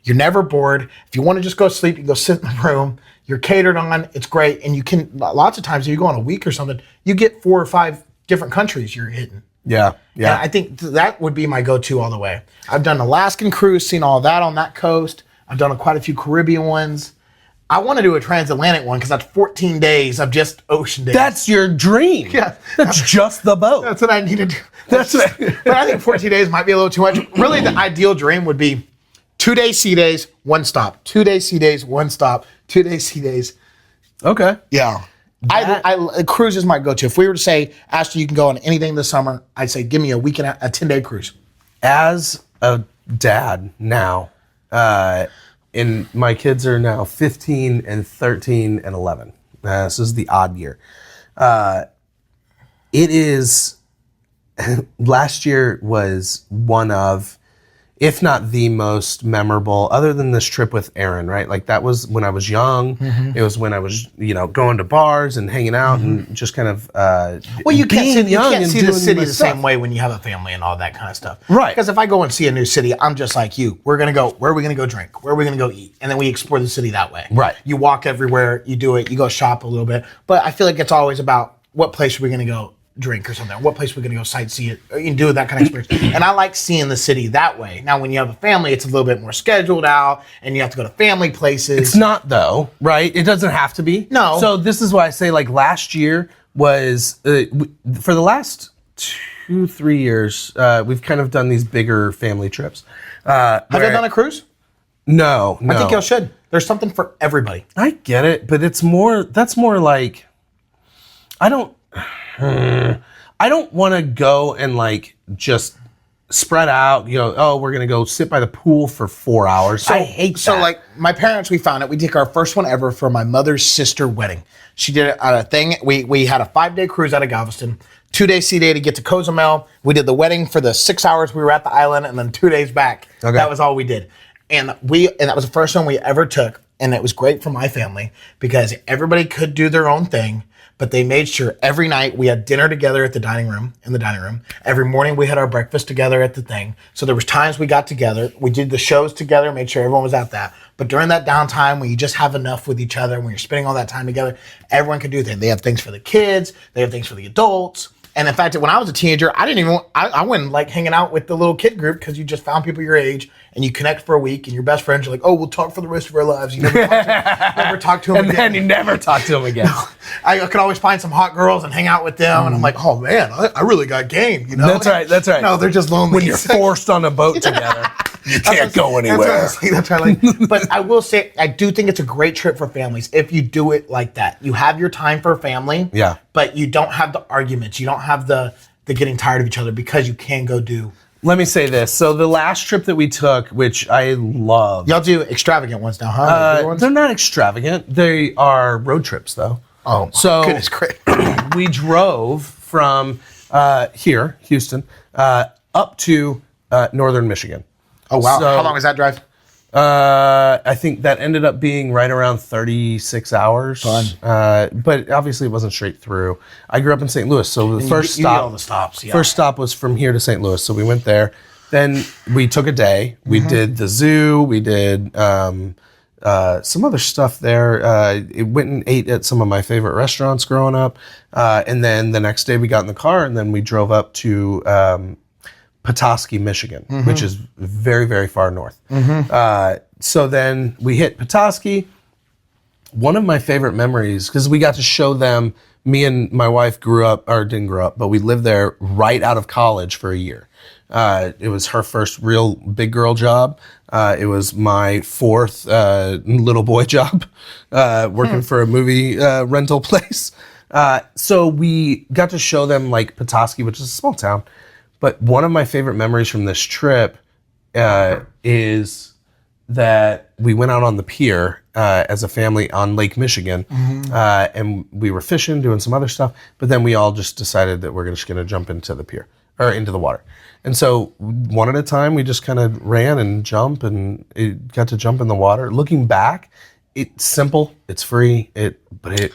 You're never bored. If you want to just go sleep, you go sit in the room. You're catered on. It's great. And you can, lots of times if you go on a week or something, you get 4 or 5 different countries you're hitting. Yeah. And I think that would be my go-to all the way. I've done Alaskan cruise, seen all that on that coast. I've done quite a few Caribbean ones. I want to do a transatlantic one because that's 14 days of just ocean days. That's your dream. Yeah. That's just the boat. That's what I need to do. That's it. But I think 14 days might be a little too much. Really, the ideal dream would be 2 days sea days, 1 stop. 2 days sea days, 1 stop. 2 days sea days. Okay. Yeah. Cruises might go to. If we were to say, Ashton, you can go on anything this summer, I'd say give me a 10-day cruise. As a dad now, And my kids are now 15 and 13 and 11. This is the odd year. It is, last year was one of, if not the most memorable, other than this trip with Aaron, right? Like that was when I was young. It was when I was, going to bars and hanging out and just kind of you can't see the city the stuff. same way when you have a family and all that kind of stuff. Right. Because if I go and see a new city, I'm just like you. Where are we going to go drink? Where are we going to go eat? And then we explore the city that way. Right. You walk everywhere, you do it, you go shop a little bit. But I feel like it's always about what place are we going to go drink or something. What place we're going to go sightsee it, or you do that kind of experience. And I like seeing the city that way. Now, when you have a family, it's a little bit more scheduled out, and you have to go to family places. It's not though, right? It doesn't have to be. No. So this is why I say like last year was for the last 2-3 years, we've kind of done these bigger family trips. Have you done a cruise? No. I think you should. There's something for everybody. I get it, but that's more like, I don't want to go and like just spread out, we're going to go sit by the pool for 4 hours. I hate that. So like my parents, we found it. We took our first one ever for my mother's sister wedding. She did it at a thing. We had a 5-day cruise out of Galveston, 2-day sea day to get to Cozumel. We did the wedding for the 6 hours we were at the island, and then 2 days back. Okay. That was all we did. And that was the first one we ever took. And it was great for my family because everybody could do their own thing. But they made sure every night we had dinner together in the dining room. Every morning we had our breakfast together at the thing. So there was times we got together. We did the shows together, made sure everyone was at that. But during that downtime when you just have enough with each other, when you're spending all that time together, everyone could do things. They have things for the kids. They have things for the adults. And in fact, when I was a teenager, I went like hanging out with the little kid group because you just found people your age and you connect for a week and your best friends are like, oh, we'll talk for the rest of our lives. You never talk to them and again. then you never talk to them again. I could always find some hot girls and hang out with them. And I'm like, oh man, I really got game. That's right. No, they're just lonely. When you're forced on a boat together, you can't go anywhere. That's right. But I will say, I do think it's a great trip for families if you do it like that. You have your time for family. Yeah. But you don't have the arguments. You don't have the getting tired of each other because you can go do. Let me say this. So the last trip that we took, which I love. Y'all do extravagant ones now, huh? They're not extravagant. They are road trips, though. Oh, so goodness, great. We drove from here, Houston, up to northern Michigan. Oh, wow. So, how long was that drive? I think that ended up being right around 36 hours. Fun. But obviously it wasn't straight through. I grew up in St. Louis, so the first you stop, did all the stops, yeah. First stop was from here to St. Louis, so we went there. Then we took a day. We did the zoo. We did some other stuff there. It went and ate at some of my favorite restaurants growing up. And then the next day we got in the car and then we drove up to Petoskey, Michigan, which is very, very far north. So then we hit Petoskey. One of my favorite memories, because we got to show them, me and my wife didn't grow up, but we lived there right out of college for a year. It was her first real big girl job. It was my fourth little boy job, working for a movie rental place. So we got to show them like Petoskey, which is a small town. But one of my favorite memories from this trip is that we went out on the pier as a family on Lake Michigan, and we were fishing, doing some other stuff. But then we all just decided that we're just going to jump into the pier or into the water. And so one at a time, we just kind of ran and jumped, and it got to jump in the water. Looking back, it's simple, it's free, but it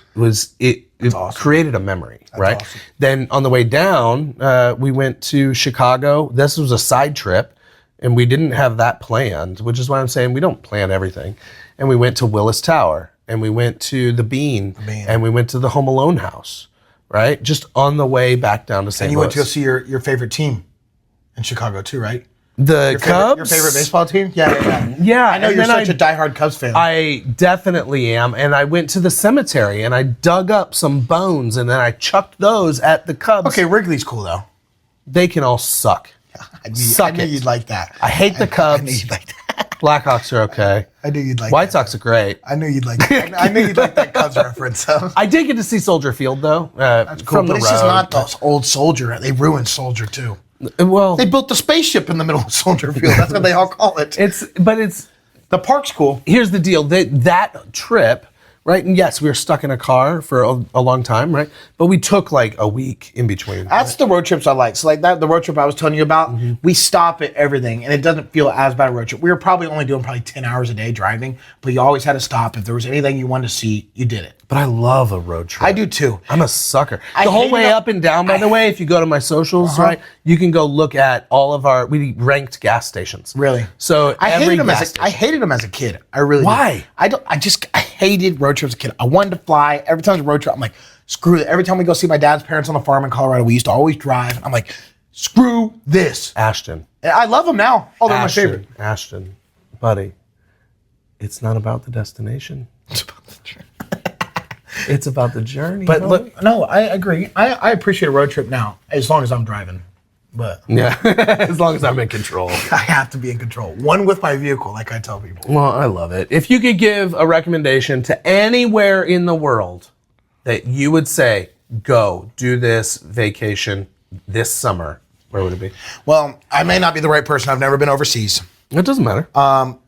awesome. Created a memory, right? Awesome. Then on the way down, we went to Chicago. This was a side trip, and we didn't have that planned, which is why I'm saying we don't plan everything. And we went to Willis Tower, and we went to the Bean, and we went to the Home Alone house, right? Just on the way back down to St. Louis. And you went to go see your favorite team in Chicago too, right? The Cubs? Your favorite baseball team? Yeah. Yeah. I know you're such a diehard Cubs fan. I definitely am. And I went to the cemetery and I dug up some bones and then I chucked those at the Cubs. Okay, Wrigley's cool though. They can all suck. I knew you'd like that. I hate the Cubs. I knew you'd like that. Blackhawks are okay. I knew you'd like White Sox are great. I knew you'd like that. I knew you'd like that Cubs reference. I did get to see Soldier Field though. That's cool. But it's just not the old Soldier. They ruined Soldier too. Well, they built the spaceship in the middle of Soldier Field. That's what they all call it. But it's The park's cool. Here's the deal. That trip, right? And yes, we were stuck in a car for a long time, right? But we took like a week in between. That's the road trips I like. So like the road trip I was telling you about, we stop at everything, and it doesn't feel as bad a road trip. We were probably only doing 10 hours a day driving, but you always had to stop. If there was anything you wanted to see, you did it. But I love a road trip. I do too. I'm a sucker. I The whole hated way it- up and down, by the way, if you go to my socials, right, you can go look at all of we ranked gas stations. Really? So I every hated them gas as station. I hated them as a kid. I really Why? did. I hated road trips as a kid. I wanted to fly. Every time it was a road trip, I'm like, screw it. Every time we go see my dad's parents on a farm in Colorado, we used to always drive. I'm like, screw this. Ashton. And I love them now. Oh, they're my favorite. Ashton, buddy, it's not about the destination. It's about the journey. But homie. look, no, I agree. I appreciate a road trip now, as long as I'm driving. But Yeah, as long as I'm in control. I have to be in control. One with my vehicle, like I tell people. Well, I love it. If you could give a recommendation to anywhere in the world that you would say, go do this vacation this summer, where would it be? Well, I may not be the right person. I've never been overseas. It doesn't matter.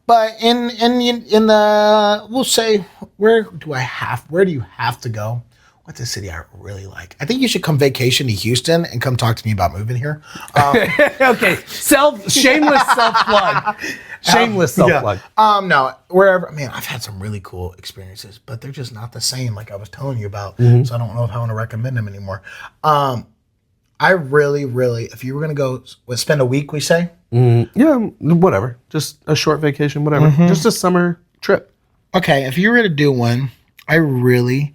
But in the, we'll say, where do you have to go? What's a city I really like? I think you should come vacation to Houston and come talk to me about moving here. Okay, shameless self-plug. Shameless self-plug. No, wherever. Man, I've had some really cool experiences, but they're just not the same like I was telling you about. So I don't know if I want to recommend them anymore. I really, if you were going to go spend a week, we say? Yeah, whatever. Just a short vacation, whatever. Just a summer trip. Okay, if you were to do one, I really.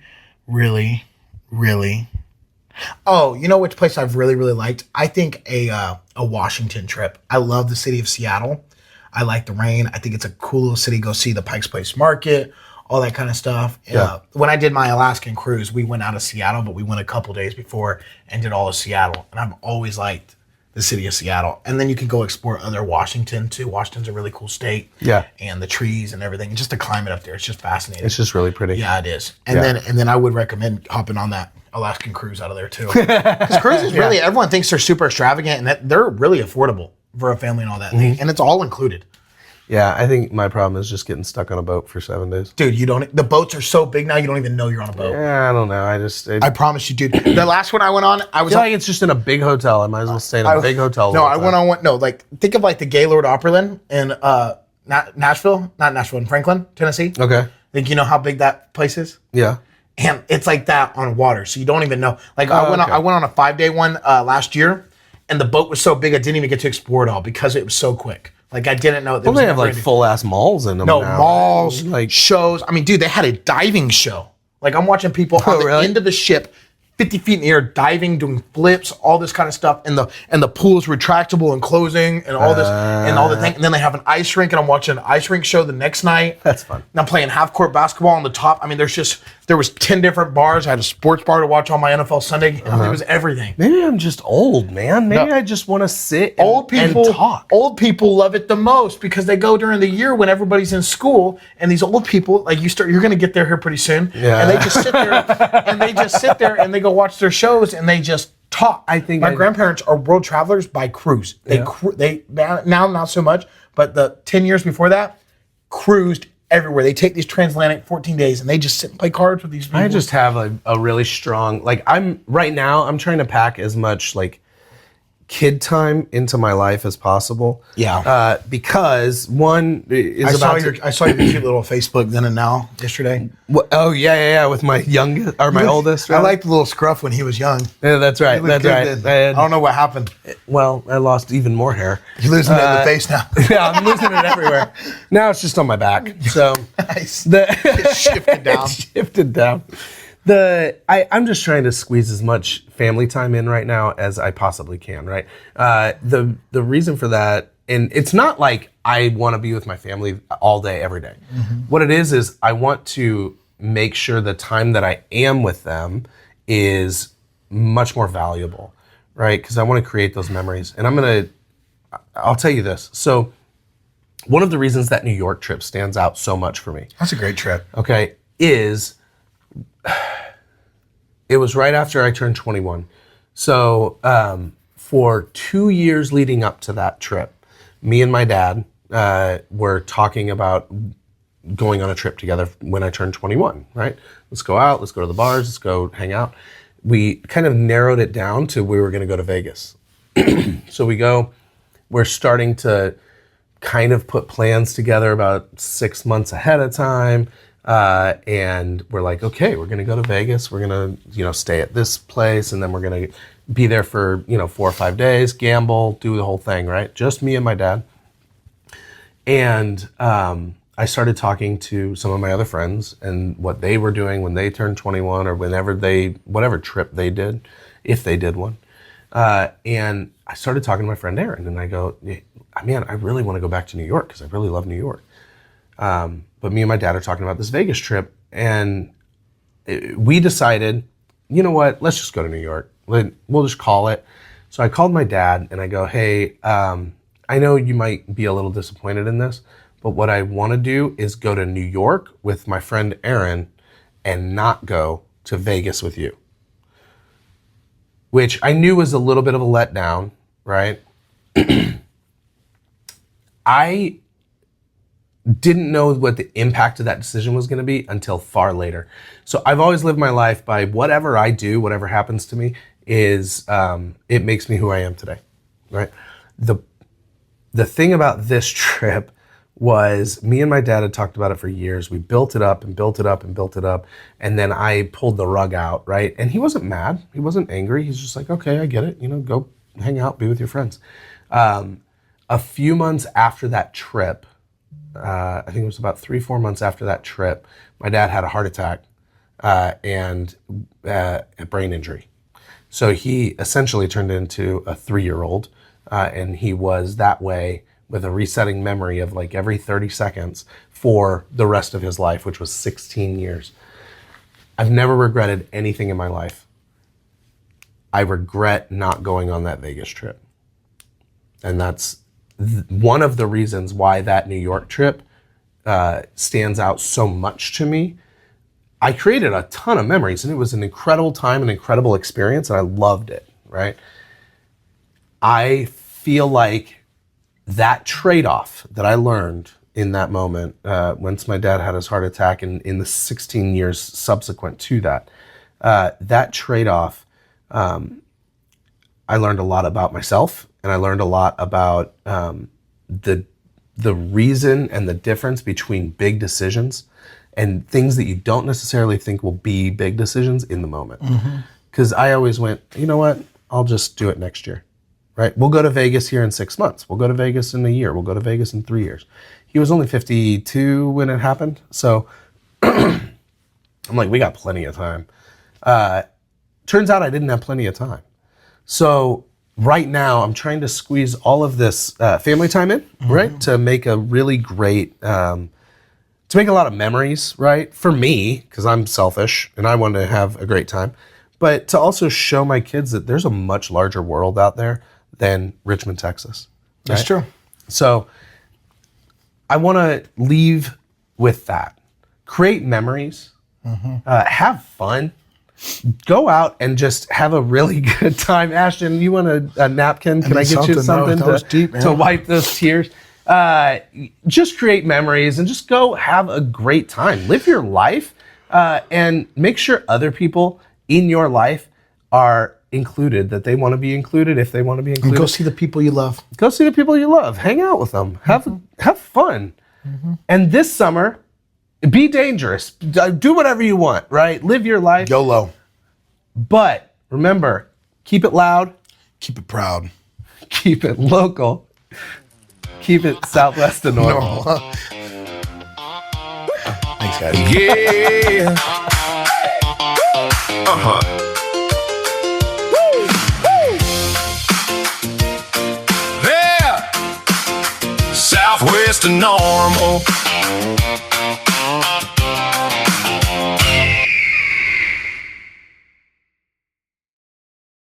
Oh, you know which place I've really liked? I think a Washington trip. I love the city of Seattle. I like the rain. I think it's a cool little city. Go see the Pike's Place Market, all that kind of stuff. Yeah. When I did my Alaskan cruise, we went out of Seattle, but we went a couple days before and did all of Seattle. And I've always liked the city of Seattle. And then you can go explore other Washington too. Washington's a really cool state. Yeah. And the trees and everything. Just the climate up there. It's just fascinating. It's just really pretty. Yeah, it is. And then I would recommend hopping on that Alaskan cruise out of there too. Because cruises really, everyone thinks they're super extravagant and that they're really affordable for a family and all that thing. And it's all included. Yeah, I think my problem is just getting stuck on a boat for 7 days. Dude, the boats are so big now, you don't even know you're on a boat. Yeah, I don't know. I promise you, dude. The last one I went on, I was feel like it's just in a big hotel. I might as well stay in a big hotel. No, I went on one. No, like think of like the Gaylord Opryland in Nashville, not Nashville, in Franklin, Tennessee. Okay. Think you know how big that place is? Yeah. And it's like that on water, so you don't even know. Like I went on a 5-day one last year, and the boat was so big I didn't even get to explore it all because it was so quick. Like I didn't know. Well, they have like full ass malls in them. No, now. malls, like shows. I mean, dude, they had a diving show. Like I'm watching people on the end of the ship, 50 feet in the air, diving, doing flips, all this kind of stuff. And the pool's retractable and closing and all this and all the thing. And then they have an ice rink, and I'm watching an ice rink show the next night. That's fun. And I'm playing half court basketball on the top. I mean, there was 10 different bars. I had a sports bar to watch all my NFL Sunday. I mean, it was everything. Maybe I'm just old, man. Maybe I just want to sit and talk. Old people love it the most because they go during the year when everybody's in school, and these old people, like you're going to get there here pretty soon, and they just sit there and they go watch their shows and they just talk. I think my grandparents are world travelers by cruise. They now not so much, but the 10 years before that, cruised everywhere. They take these transatlantic 14 days and they just sit and play cards with these people. I just have a really strong, like I'm trying to pack as much like kid time into my life as possible. Yeah. Because one is I saw your cute little Facebook then and now yesterday. Oh yeah, with my youngest or my oldest. I liked the little scruff when he was young. Yeah, that's right. That's right. I don't know what happened. Well, I lost even more hair. You're losing it in the face now. Yeah, I'm losing it everywhere. Now it's just on my back. So nice. It's shifted down. Shifted down. I'm just trying to squeeze as much family time in right now as I possibly can, right? The reason for that, and it's not like I want to be with my family all day, every day. Mm-hmm. What it is I want to make sure the time that I am with them is much more valuable, right? Because I want to create those memories. And I'll tell you this. So one of the reasons that New York trip stands out so much for me. That's a great trip. Okay, is it was right after I turned 21. So for 2 years leading up to that trip, me and my dad were talking about going on a trip together when I turned 21, right? Let's go out, let's go to the bars, let's go hang out. We kind of narrowed it down to we were going to go to Vegas. So we're starting to kind of put plans together about 6 months ahead of time. And we're like, okay, we're going to go to Vegas. We're going to, stay at this place. And then we're going to be there for, 4 or 5 days, gamble, do the whole thing, right? Just me and my dad. And I started talking to some of my other friends and what they were doing when they turned 21 or whatever trip they did, if they did one. And I started talking to my friend Aaron, and I go, man, I really want to go back to New York because I really love New York. But me and my dad are talking about this Vegas trip, and we decided, you know what, let's just go to New York. We'll just call it. So I called my dad, and I go, hey, I know you might be a little disappointed in this, but what I want to do is go to New York with my friend Aaron and not go to Vegas with you. Which I knew was a little bit of a letdown, right? I didn't know what the impact of that decision was going to be until far later. So I've always lived my life by whatever I do, whatever happens to me, is it makes me who I am today, right? The thing about this trip was me and my dad had talked about it for years. We built it up and built it up and built it up. And then I pulled the rug out, right? And he wasn't mad. He wasn't angry. He's just like, okay, I get it. Go hang out, be with your friends. A few months after that trip, I think it was about 3-4 months after that trip, my dad had a heart attack and a brain injury. So he essentially turned into a 3-year-old, and he was that way with a resetting memory of like every 30 seconds for the rest of his life, which was 16 years. I've never regretted anything in my life. I regret not going on that Vegas trip. And that's one of the reasons why that New York trip stands out so much to me. I created a ton of memories, and it was an incredible time, an incredible experience, and I loved it, right? I feel like that trade-off that I learned in that moment, once my dad had his heart attack and in the 16 years subsequent to that, that trade-off, I learned a lot about myself, and I learned a lot about the reason and the difference between big decisions and things that you don't necessarily think will be big decisions in the moment. Because I always went, you know what, I'll just do it next year. Right? We'll go to Vegas here in 6 months. We'll go to Vegas in a year. We'll go to Vegas in 3 years. He was only 52 when it happened. So I'm like, we got plenty of time. Turns out I didn't have plenty of time. So right now I'm trying to squeeze all of this family time in, right? To make a really great, to make a lot of memories, right? For me, because I'm selfish and I want to have a great time. But to also show my kids that there's a much larger world out there than Richmond, Texas. Right? That's true. So I want to leave with that. Create memories, have fun, go out and just have a really good time. Ashton, you want a napkin? Can I get you something to wipe those tears? Just create memories and just go have a great time. Live your life and make sure other people in your life are included, that they want to be included if they want to be included. And go see the people you love. Go see the people you love. Hang out with them. Have fun. And this summer, be dangerous. Do whatever you want, right? Live your life. YOLO. But remember, keep it loud. Keep it proud. Keep it local. Keep it Southwest to normal. Thanks, guys. Yeah. There. Southwest to normal.